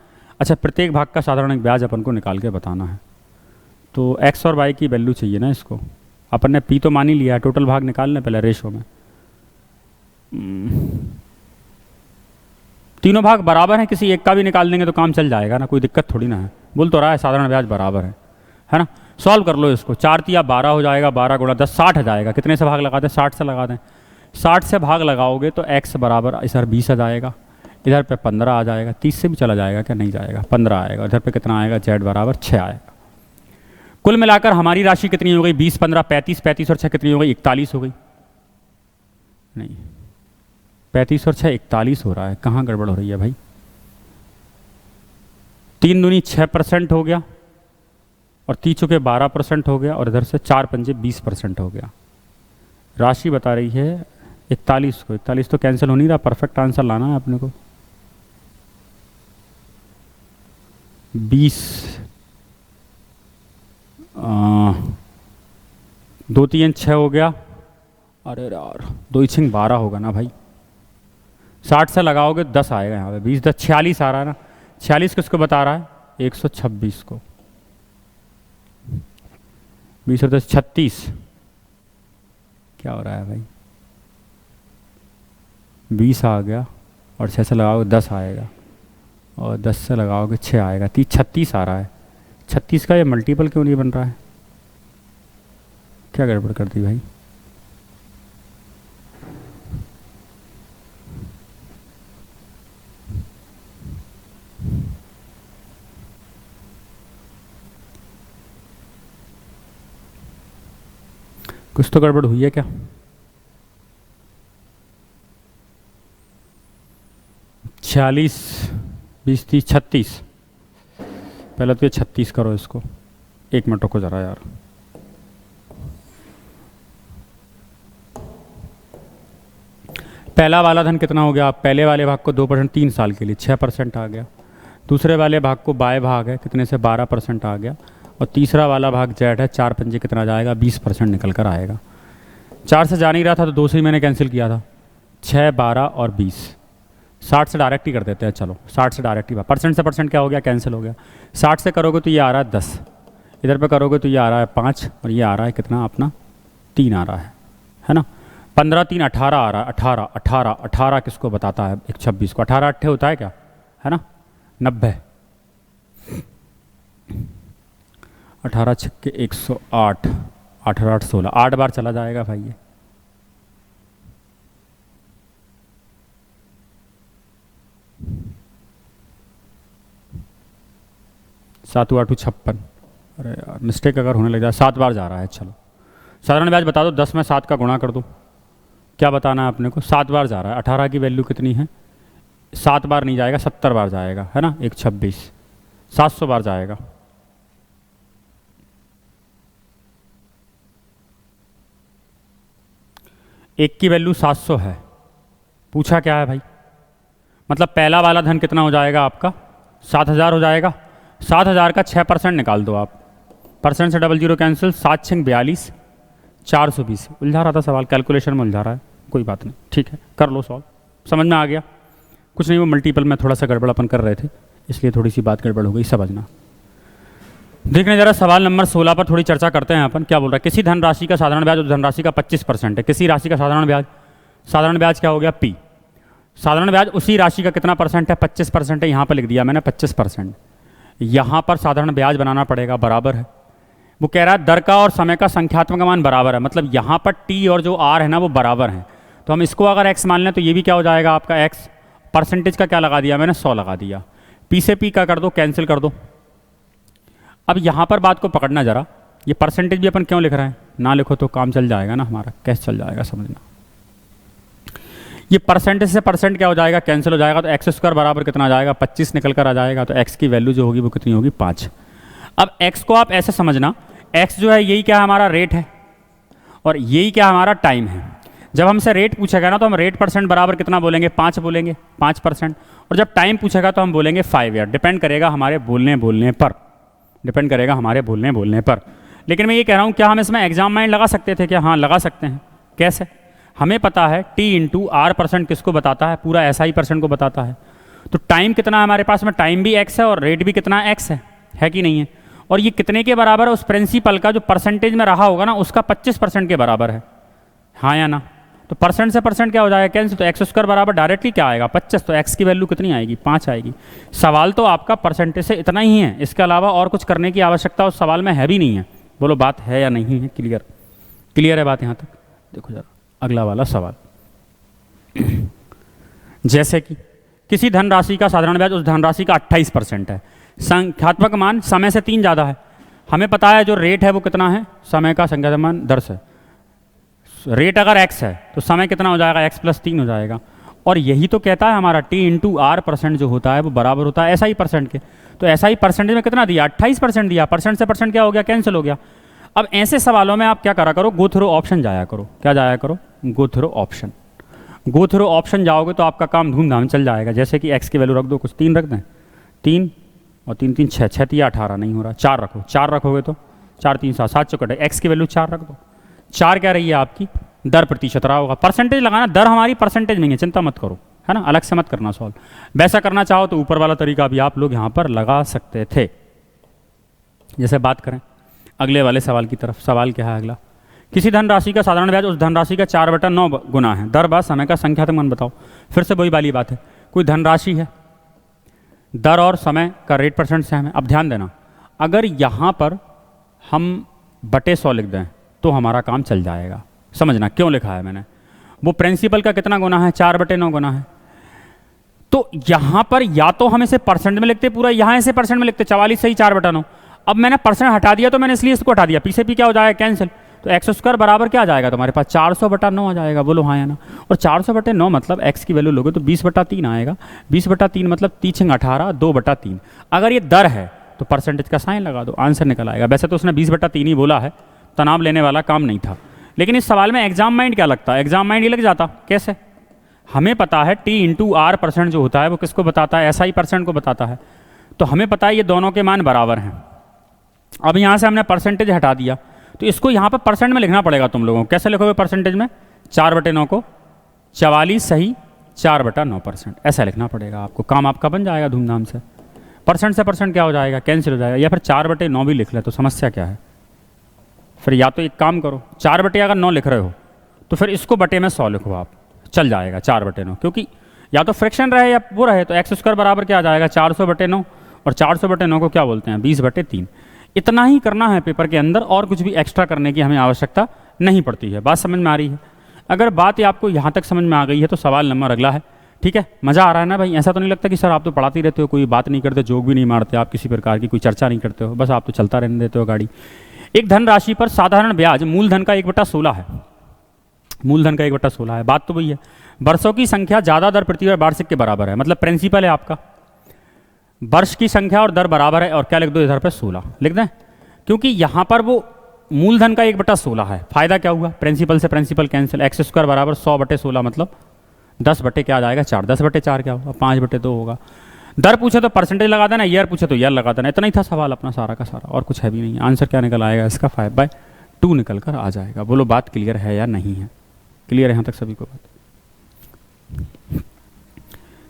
अच्छा, प्रत्येक भाग का साधारण ब्याज अपन को निकाल के बताना है। तो x और y की वैल्यू चाहिए ना इसको, अपन ने p तो मान ही लिया है, टोटल भाग निकालने पहले रेशो में। तीनों भाग बराबर हैं, किसी एक का भी निकाल देंगे तो काम चल जाएगा ना, कोई दिक्कत थोड़ी ना है। बोल तो रहा है साधारण ब्याज बराबर है ना? सॉल्व कर लो इसको, 4 तिया 12 हो जाएगा, 12 गुणा 10 60 आ जाएगा। कितने से भाग लगा दें? 60 से लगा दें। 60 से भाग लगाओगे तो x बराबर इधर 20 आ जाएगा, इधर पे 15 आ जाएगा, 30 से भी चला जाएगा क्या? नहीं जाएगा, 15 आएगा। इधर पे कितना आएगा? z बराबर 6 आएगा। कुल मिलाकर हमारी राशि कितनी हो गई? 20 15 35, 35 और 6 कितनी हो गई? 41 हो गई। नहीं, 35 और 6 41 हो रहा है, कहाँ गड़बड़ हो रही है भाई? 3 दूनी 6% हो गया और 3 चौके 12% हो गया और इधर से 4 पंजे 20% हो गया। राशि बता रही है 41 को, 41 तो कैंसिल हो नहीं रहा, परफेक्ट आंसर लाना है अपने को। 20 2 3 6 हो गया, अरे यार 2 6 12 होगा ना भाई। 60 से लगाओगे 10 आएगा यहाँ पे, 20 10 46 आ रहा है ना। 46 किसको बता रहा है? 126 को। 20 और 10 36, क्या हो रहा है भाई? 20 आ गया और 6 से लगाओगे 10 आएगा और 10 से लगाओगे 6 आएगा, 30 36 आ रहा है। 36 का ये मल्टीपल क्यों नहीं बन रहा है? क्या गड़बड़ कर दी भाई? कुछ तो गड़बड़ हुई है क्या? छियालीस 20 30 36, पहले तो ये 36 करो इसको। 1 मिनट रुको जरा यार। पहला वाला धन कितना हो गया? पहले वाले भाग को 2% 3 साल के लिए 6% आ गया। दूसरे वाले भाग को बाय भाग है, कितने से 12% आ गया। और तीसरा वाला भाग जेड है, 4 पंजे कितना जाएगा? 20% निकल कर आएगा। 4 से जा नहीं रहा था तो 2 से ही मैंने कैंसिल किया था। 6 12 और 20, 60 से डायरेक्ट ही कर देते हैं। चलो 60 से डायरेक्ट ही, परसेंट से परसेंट क्या हो गया? कैंसिल हो गया। 60 से करोगे तो ये आ रहा है 10, इधर पे करोगे तो ये आ रहा है 5 और ये आ रहा है कितना अपना 3 आ रहा है ना। 15 3 18 आ रहा है। 18 18 18 किसको बताता है? 126 को। 18 अट्ठे होता है क्या? है ना 90। 18 छक्के 108, 18 8 16, 8 बार चला जाएगा भाई ये। सात 8 56, अरे यार मिस्टेक अगर होने लग जाए, 7 बार जा रहा है। चलो साधारण ब्याज बता दो, 10 में 7 का गुणा कर दो। क्या बताना है अपने को? 7 बार जा रहा है। 18 की वैल्यू कितनी है? 7 बार नहीं जाएगा, 70 बार जाएगा, है ना। 126, 700 बार जाएगा। एक की वैल्यू 700 है, पूछा क्या है भाई? मतलब पहला वाला धन कितना हो जाएगा आपका 7,000 हो जाएगा। 7,000 का 6% निकाल दो आप, परसेंट से डबल जीरो कैंसिल, 7 6 42, 420। उलझा रहा था सवाल, कैलकुलेशन में उलझा रहा है, कोई बात नहीं, ठीक है कर लो सॉल्व, समझ में आ गया। कुछ नहीं, वो मल्टीपल में थोड़ा सा गड़बड़ापन कर रहे थे इसलिए थोड़ी सी बात गड़बड़ हो गई, समझना। देखने जरा सवाल नंबर 16 पर थोड़ी चर्चा करते हैं अपन। क्या बोल रहा है, किसी धनराशि का साधारण ब्याज उस धनराशि का 25% है। किसी राशि का साधारण ब्याज क्या हो गया पी। साधारण ब्याज उसी राशि का कितना परसेंट है, 25% है। यहाँ पर लिख दिया मैंने 25%। यहाँ पर साधारण ब्याज बनाना पड़ेगा, बराबर है। वो कह रहा है दर का और समय का संख्यात्मक मान बराबर है, मतलब यहाँ पर टी और जो आर है ना वो बराबर हैं। तो हम इसको अगर एक्स मान लें तो ये भी क्या हो जाएगा आपका एक्स। परसेंटेज का क्या लगा दिया मैंने, 100 लगा दिया। पी से पी का कर दो, कैंसिल कर दो। अब यहाँ पर बात को पकड़ना जरा, ये परसेंटेज भी अपन क्यों लिख रहे हैं, ना लिखो तो काम चल जाएगा ना हमारा, कैसे चल जाएगा समझना। ये परसेंटेज से परसेंट क्या हो जाएगा, कैंसिल हो जाएगा। तो एक्स स्क्वायर बराबर कितना आ जाएगा, 25 निकल कर आ जाएगा। तो एक्स की वैल्यू जो होगी वो कितनी होगी, 5। अब एक्स को आप ऐसे समझना, एक्स जो है यही क्या हमारा रेट है और यही क्या हमारा टाइम है। जब हमसे रेट पूछेगा ना तो हम रेट परसेंट बराबर कितना बोलेंगे, 5 बोलेंगे, 5%। और जब टाइम पूछेगा तो हम बोलेंगे 5 ईयर। डिपेंड करेगा हमारे बोलने पर, डिपेंड करेगा हमारे बोलने पर। लेकिन मैं ये कह रहा हूँ, क्या हम इसमें एग्जाम माइंड लगा सकते थे क्या, हाँ लगा सकते हैं। कैसे, हमें पता है टी इंटू आर परसेंट किसको बताता है, पूरा एसआई परसेंट को बताता है। तो टाइम कितना है हमारे पास में, टाइम भी एक्स है और रेट भी कितना एक्स है कि नहीं है। और ये कितने के बराबर है, उस प्रिंसिपल का जो परसेंटेज में रहा होगा ना उसका 25% के बराबर है, हाँ या ना। तो परसेंट से परसेंट क्या हो जाएगा, कैंसिल। तो एक्स स्क्वायर बराबर डायरेक्टली क्या आएगा, 25। तो एक्स की वैल्यू कितनी आएगी, 5 आएगी। सवाल तो आपका परसेंटेज से इतना ही है, इसके अलावा और कुछ करने की आवश्यकता उस सवाल में है भी नहीं है। बोलो बात है या नहीं है, क्लियर है बात यहाँ तक। देखो जरा अगला वाला सवाल, जैसे कि किसी धनराशि का साधारण ब्याज उस धनराशि का 28% है। संख्यात्मक मान समय से 3 ज़्यादा है। हमें पता है जो रेट है वो कितना है, समय का संख्यात्मक मान 10 है। रेट अगर x है तो समय कितना हो जाएगा, x + 3 हो जाएगा। और यही तो कहता है हमारा t इंटू आर परसेंट जो होता है वो बराबर होता है SI परसेंट के। तो SI परसेंटेज में कितना दिया, 28% दिया। परसेंट से परसेंट क्या हो गया, कैंसिल हो गया। अब ऐसे सवालों में आप क्या करा करो, गो थ्रू ऑप्शन जाया करो। क्या जाया करो, go through option. Go through option जाओगे तो आपका काम धूमधाम चल जाएगा। जैसे कि x की वैल्यू रख दो, कुछ 3 रख दें, 3 और 3 3 6, 6 3 18 नहीं हो रहा, 4 रखो। 4 रखोगे तो 4 3 7, 7 चौकट है। एक्स की वैल्यू 4 रख दो। 4 क्या रही है आपकी, दर प्रतिशत रहा होगा। परसेंटेज लगाना, दर हमारी परसेंटेज नहीं है, चिंता मत करो, है ना, अलग से मत करना सॉल्व। वैसा करना चाहो तो ऊपर वाला तरीका भी आप लोग यहाँ पर लगा सकते थे। जैसे बात करें अगले वाले सवाल की तरफ। सवाल क्या है अगला, किसी धनराशि का साधारण ब्याज उस धनराशि का 4/9 गुना है। दर बा समय का संख्यात्मक मान बताओ। फिर से वही वाली बात है, कोई धनराशि है, दर और समय का रेट परसेंट से हमें। अब ध्यान देना, अगर यहाँ पर हम बटे 100 लिख दें तो हमारा काम चल जाएगा। समझना क्यों लिखा है मैंने, वो प्रिंसिपल का कितना गुना है, 4/9 गुना है। तो यहाँ पर या तो हम इसे परसेंट में लिखते पूरा, यहाँ इसे परसेंट में लिखते 44 सही 4/9। अब मैंने परसेंट हटा दिया तो मैंने इसलिए इसको हटा दिया, पी से पी क्या हो जाएगा, कैंसिल। तो एक्स स्क्वायर बराबर क्या आ जाएगा तुम्हारे पास, 400/9 आ जाएगा। बोलो हाँ या ना। और 400/9 मतलब एक्स की वैल्यू लोगे तो 20/3 आएगा। 20/3 मतलब 3 18, 2/3। अगर ये दर है तो परसेंटेज का साइन लगा दो, आंसर निकल आएगा। वैसे तो उसने 20/3 ही बोला है, तनाव लेने वाला काम नहीं था। लेकिन इस सवाल में एग्जाम माइंड क्या लगता है, एग्जाम माइंड ये लग जाता कैसे। हमें पता है टी इंटू आर परसेंट जो होता है वो किसको बताता है, SI परसेंट को बताता है। तो हमें पता है ये दोनों के मान बराबर हैं। अब यहाँ से हमने परसेंटेज हटा दिया तो इसको यहाँ पर परसेंट में लिखना पड़ेगा तुम लोगों को। कैसे लिखोगे परसेंटेज में, 4/9 को 44 सही 4/9%, ऐसा लिखना पड़ेगा आपको। काम आपका बन जाएगा धूमधाम से। परसेंट से परसेंट क्या हो जाएगा, कैंसिल हो जाएगा। या फिर 4/9 भी लिख ले तो समस्या क्या है। फिर या तो एक काम करो, 4/9 लिख रहे हो तो फिर इसको बटे में 100 लिखो आप, चल जाएगा 4/9। क्योंकि या तो फ्रैक्शन रहे या वो रहे। तो एक्स स्क्वायर बराबर क्या आ जाएगा, 400/9। और 400/9 को क्या बोलते हैं, 20/3। इतना ही करना है पेपर के अंदर, और कुछ भी एक्स्ट्रा करने की हमें आवश्यकता नहीं पड़ती है। बात समझ में आ रही है। अगर बात आपको यहाँ तक समझ में आ गई है तो सवाल नंबर अगला है। ठीक है, मज़ा आ रहा है ना भाई। ऐसा तो नहीं लगता कि सर आप तो पढ़ाते ही रहते हो, कोई बात नहीं करते, जोक भी नहीं मारते आप, किसी प्रकार की कोई चर्चा नहीं करते हो, बस आप तो चलता रहने देते हो गाड़ी। एक धनराशि पर साधारण ब्याज मूलधन का 1/16 है। मूलधन का 1/16 है, बात तो वही है। वर्षों की संख्या ज़्यादा दर प्रति वार्षिक के बराबर है, मतलब प्रिंसिपल है आपका। वर्ष की संख्या और दर बराबर है, और क्या लिख दो इधर पे 16 लिख दें, क्योंकि यहाँ पर वो मूलधन का 1/16 है। फायदा क्या हुआ, प्रिंसिपल से प्रिंसिपल कैंसिल। एक्स स्क्वायर बराबर 100/16 मतलब 10 बटे क्या आ जाएगा 4, 10 बटे 4 क्या होगा 5 बटे 2 होगा। दर पूछे तो परसेंटेज लगा देना, ईयर पूछे तो ईयर लगा देना। इतना ही था सवाल अपना सारा का सारा, और कुछ है भी नहीं। आंसर क्या निकल आएगा इसका 5/2 निकल कर आ जाएगा। बोलो बात क्लियर है या नहीं है? क्लियर है यहाँ तक सभी को बात?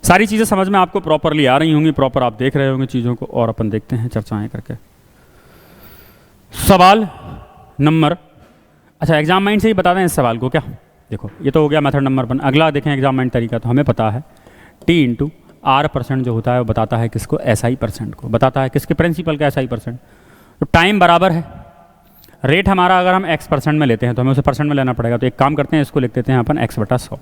सारी चीज़ें समझ में आपको प्रॉपरली आ रही होंगी, प्रॉपर आप देख रहे होंगे चीज़ों को। और अपन देखते हैं चर्चाएं करके। सवाल नंबर, अच्छा एग्जाम माइंड से ही बता दें इस सवाल को क्या। देखो ये तो हो गया मेथड नंबर 1। अगला देखें एग्जाम माइंड तरीका। तो हमें पता है टी इंटू आर परसेंट जो होता है वो बताता है किसको, एसआई परसेंट को बताता है। किसके? प्रिंसिपल का एसआई परसेंट। तो टाइम बराबर है रेट हमारा, अगर हम एक्स परसेंट में लेते हैं तो हमें उसे परसेंट में लेना पड़ेगा। तो एक काम करते हैं, इसको लिख देते हैं अपन x/100।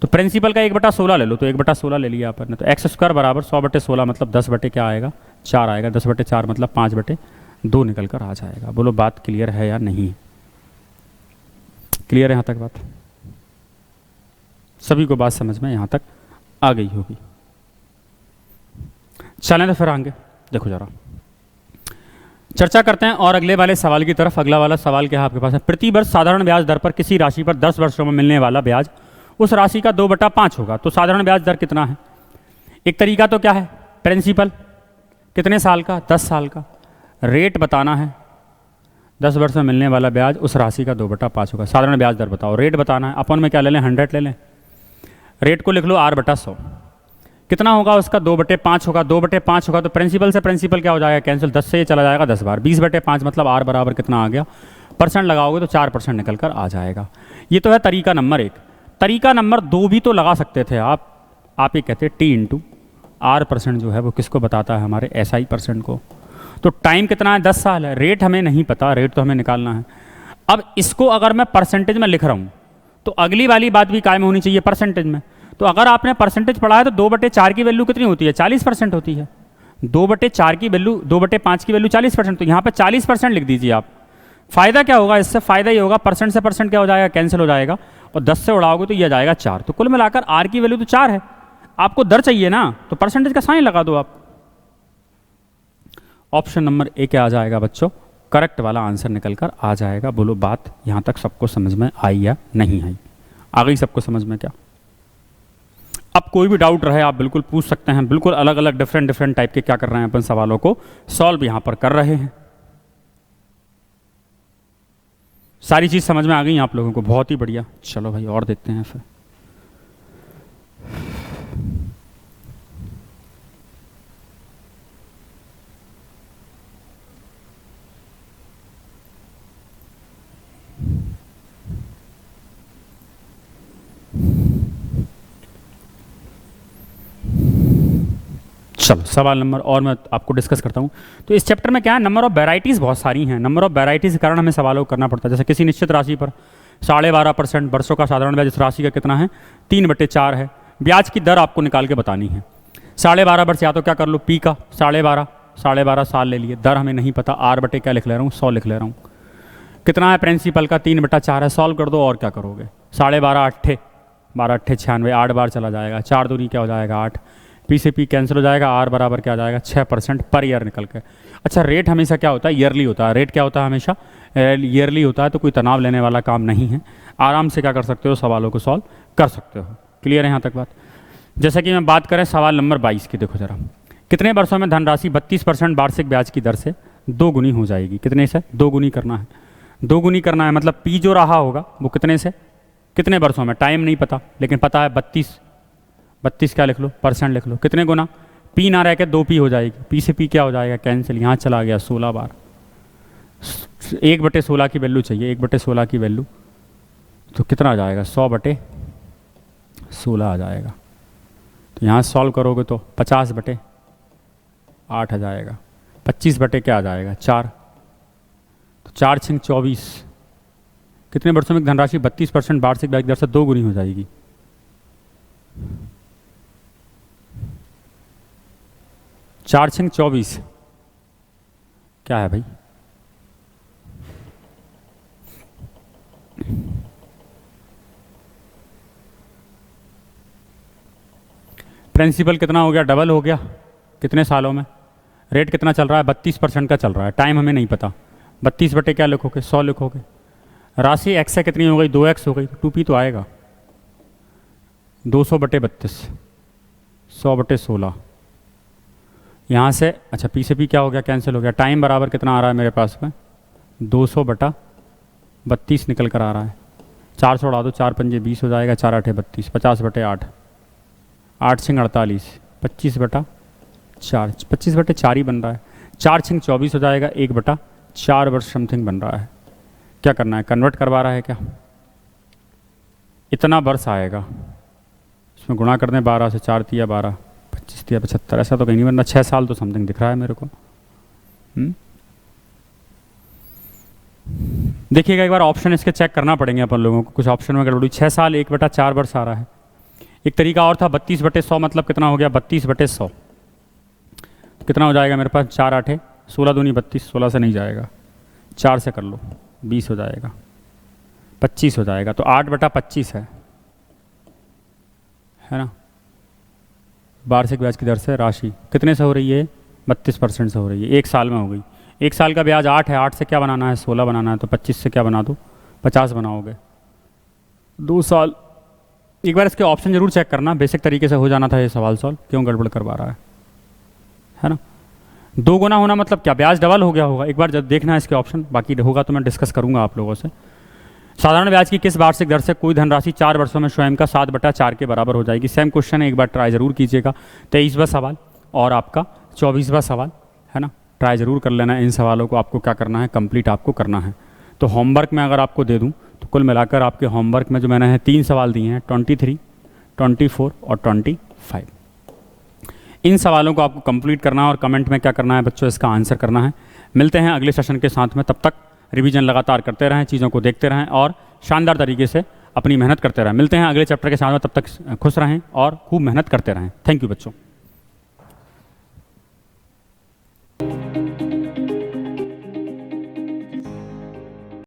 तो प्रिंसिपल का 1/16 ले लो, तो 1/16 ले लिया अपन ने। तो x² बराबर 100/16 मतलब 10 बटे क्या आएगा 4 आएगा। 10/4 मतलब 5/2 निकल कर आ जाएगा। बोलो बात क्लियर है या नहीं? क्लियर है यहाँ तक बात? सभी को बात समझ में यहाँ तक आ गई होगी। चलें तो फिर आगे देखो जरा चर्चा करते हैं और अगले वाले सवाल की तरफ। अगला वाला सवाल क्या है आपके पास है, प्रति वर्ष साधारण ब्याज दर पर किसी राशि पर 10 वर्षों में मिलने वाला ब्याज उस राशि का 2/5 होगा। तो साधारण ब्याज दर कितना है? एक तरीका तो क्या है, प्रिंसिपल कितने साल का, 10 साल का। रेट बताना है, 10 वर्ष में मिलने वाला ब्याज उस राशि का 2/5 होगा। साधारण ब्याज दर बताओ। रेट बताना है, अपन में क्या ले लें 100 ले लें। रेट को लिख लो r/100। कितना होगा उसका 2/5 होगा। 2/5 होगा तो प्रिंसिपल से प्रिंसिपल क्या हो जाएगा कैंसिल, 10 से ये चला जाएगा 10 बार। 20/5 मतलब r बराबर कितना आ गया, परसेंट लगाओगे तो 4% निकल कर आ जाएगा। ये तो है तरीका नंबर 1। तरीका नंबर 2 भी तो लगा सकते थे आप ये कहते टी इंटू आर परसेंट जो है वो किसको बताता है, हमारे एसआई परसेंट को। तो टाइम कितना है 10 साल है। रेट हमें नहीं पता, रेट तो हमें निकालना है। अब इसको अगर मैं परसेंटेज में लिख रहा हूँ तो अगली वाली बात भी कायम होनी चाहिए परसेंटेज में। तो अगर आपने परसेंटेज पढ़ा है तो 2/4 की वैल्यू कितनी होती है, 40% होती है। 2/4 की वैल्यू 2/5 की वैल्यू 40%। तो यहाँ पर 40% लिख दीजिए आप। फायदा क्या होगा इससे, फायदा ये होगा परसेंट से परसेंट क्या हो जाएगा कैंसिल हो जाएगा, और 10 से उड़ाओगे तो ये आ जाएगा 4। तो कुल मिलाकर आर की वैल्यू तो 4 है। आपको दर चाहिए ना, तो परसेंटेज का साइन लगा दो आप। ऑप्शन नंबर ए क्या आ जाएगा बच्चों, करेक्ट वाला आंसर निकल कर आ जाएगा। बोलो बात यहाँ तक सबको समझ में आई या नहीं आई? आ गई सबको समझ में क्या? अब कोई भी डाउट रहे आप बिल्कुल पूछ सकते हैं। बिल्कुल अलग अलग डिफरेंट टाइप के क्या कर रहे हैं अपन, सवालों को सॉल्व यहाँ पर कर रहे हैं। सारी चीज़ समझ में आ गई आप लोगों को, बहुत ही बढ़िया। चलो भाई और देखते हैं फिर। चलो सवाल नंबर और मैं आपको डिस्कस करता हूँ। तो इस चैप्टर में क्या है, नंबर ऑफ वेराइटीज़ बहुत सारी हैं। नंबर ऑफ वेराइटीज़ के कारण हमें सवालों को करना पड़ता है। जैसे किसी निश्चित राशि पर 12.5% वर्षों का साधारण ब्याज इस राशि का कितना है 3/4 है। ब्याज की दर आपको निकाल के बतानी है। 12.5 वर्ष या तो क्या कर लो पी का 12.5 साल ले लिए। दर हमें नहीं पता, आर बटे क्या लिख ले रहा हूँ 100 लिख ले रहा हूँ। कितना है प्रिंसिपल का 3/4 है। सॉल्व कर दो और क्या करोगे, 12.5 12 8 96, 8 बार चला जाएगा। 4 दूनी क्या हो जाएगा 8, पी से पी कैंसिल हो जाएगा। आर बराबर क्या आ जाएगा 6% पर ईयर निकल के। अच्छा रेट हमेशा क्या होता है, ईयरली होता है। रेट क्या होता है हमेशा ईयरली होता है। तो कोई तनाव लेने वाला काम नहीं है, आराम से क्या कर सकते हो सवालों को सॉल्व कर सकते हो। क्लियर है यहाँ तक बात? जैसे कि मैं बात करें सवाल नंबर 22 की, देखो जरा। कितने वर्षों में धनराशि 32% वार्षिक ब्याज की दर से 2 गुनी हो जाएगी। कितने से 2 गुनी करना है, 2 गुनी करना है मतलब पी जो रहा होगा वो कितने से कितने वर्षों में, टाइम नहीं पता लेकिन पता है 32 क्या लिख लो परसेंट लिख लो। कितने गुना, पी ना रह के 2 पी हो जाएगी। पी से पी क्या हो जाएगा कैंसिल, यहाँ चला गया 16 बार। 1/16 की वैल्यू चाहिए, 1/16 की वैल्यू तो कितना आ जाएगा 100/16 आ जाएगा। तो यहाँ सॉल्व करोगे तो 50/8 आ जाएगा। 25 बटे क्या आ जाएगा 4, तो 4 6 24। कितने वर्षों में धनराशि 32% वार्षिक ब्याज दर से 2 गुनी हो जाएगी। चार 6 24 क्या है भाई, प्रिंसिपल कितना हो गया, डबल हो गया। कितने सालों में, रेट कितना चल रहा है 32% का चल रहा है। टाइम हमें नहीं पता, 32 बटे क्या लिखोगे 100 लिखोगे। राशि एक्स से कितनी हो गई 2x हो गई, 2p तो आएगा। 200/32, 100/16। यहाँ से अच्छा पी से पी क्या हो गया, कैंसिल हो गया। टाइम बराबर कितना आ रहा है मेरे पास में, 200/32 निकल कर आ रहा है। 4 से उड़ा दो, 4 पंजे 20 हो जाएगा, 4 8 32, 50/8, 8 6 48, 25/4, 25/4 ही बन रहा है। 4 6 24 हो जाएगा, 1/4 वर्ष समथिंग बन रहा है। क्या करना है, कन्वर्ट करवा रहा है क्या, इतना वर्ष आएगा, इसमें गुणा कर दें 12 से, 4 तिया 12, 25 तिया 75, ऐसा तो कहीं नहीं बनना। 6 साल तो समथिंग दिख रहा है मेरे को। देखिएगा एक बार ऑप्शन इसके चेक करना पड़ेंगे अपन लोगों को, कुछ ऑप्शन में गड़बड़ी। 6 साल 1/4 वर्ष आ रहा है। एक तरीका और था 32/100, मतलब कितना हो गया 32/100, कितना हो जाएगा मेरे पास, 4 8 16 दूनी 32, 16 से नहीं जाएगा, 4 से कर लो 20 हो जाएगा, 25 हो जाएगा, तो 8/25 है ना। वार्षिक ब्याज की दर से राशि कितने से हो रही है, 32% से हो रही है, 1 साल में हो गई। 1 साल का ब्याज 8 है, 8 से क्या बनाना है, 16 बनाना है, तो 25 से क्या बना दो, 50 बनाओगे। 2 साल। एक बार इसके ऑप्शन जरूर चेक करना, बेसिक तरीके से हो जाना था ये सवाल सॉल्व, क्यों गड़बड़ करवा रहा है ना। 2 गुना होना मतलब क्या, ब्याज डबल हो गया होगा। एक बार जब देखना है इसके ऑप्शन, बाकी होगा तो मैं डिस्कस करूंगा आप लोगों से। साधारण ब्याज की किस वार्षिक दर से कोई धनराशि 4 वर्षों में स्वयं का 7/4 के बराबर हो जाएगी। सेम क्वेश्चन है, एक बार ट्राई जरूर कीजिएगा। 23वां सवाल और आपका 24वां सवाल है ना, ट्राई जरूर कर लेना। इन सवालों को आपको क्या करना है, कंप्लीट आपको करना है। तो होमवर्क में अगर आपको दे दूं तो कुल मिलाकर आपके होमवर्क में जो मैंने 3 सवाल दिए हैं, 23, 24 और 25, इन सवालों को आपको कंप्लीट करना है और कमेंट में क्या करना है बच्चों, इसका आंसर करना है। मिलते हैं अगले सेशन के साथ में, तब तक रिवीजन लगातार करते रहें, चीज़ों को देखते रहें और शानदार तरीके से अपनी मेहनत करते रहें। मिलते हैं अगले चैप्टर के साथ में, तब तक खुश रहें और खूब मेहनत करते रहें। थैंक यू बच्चों।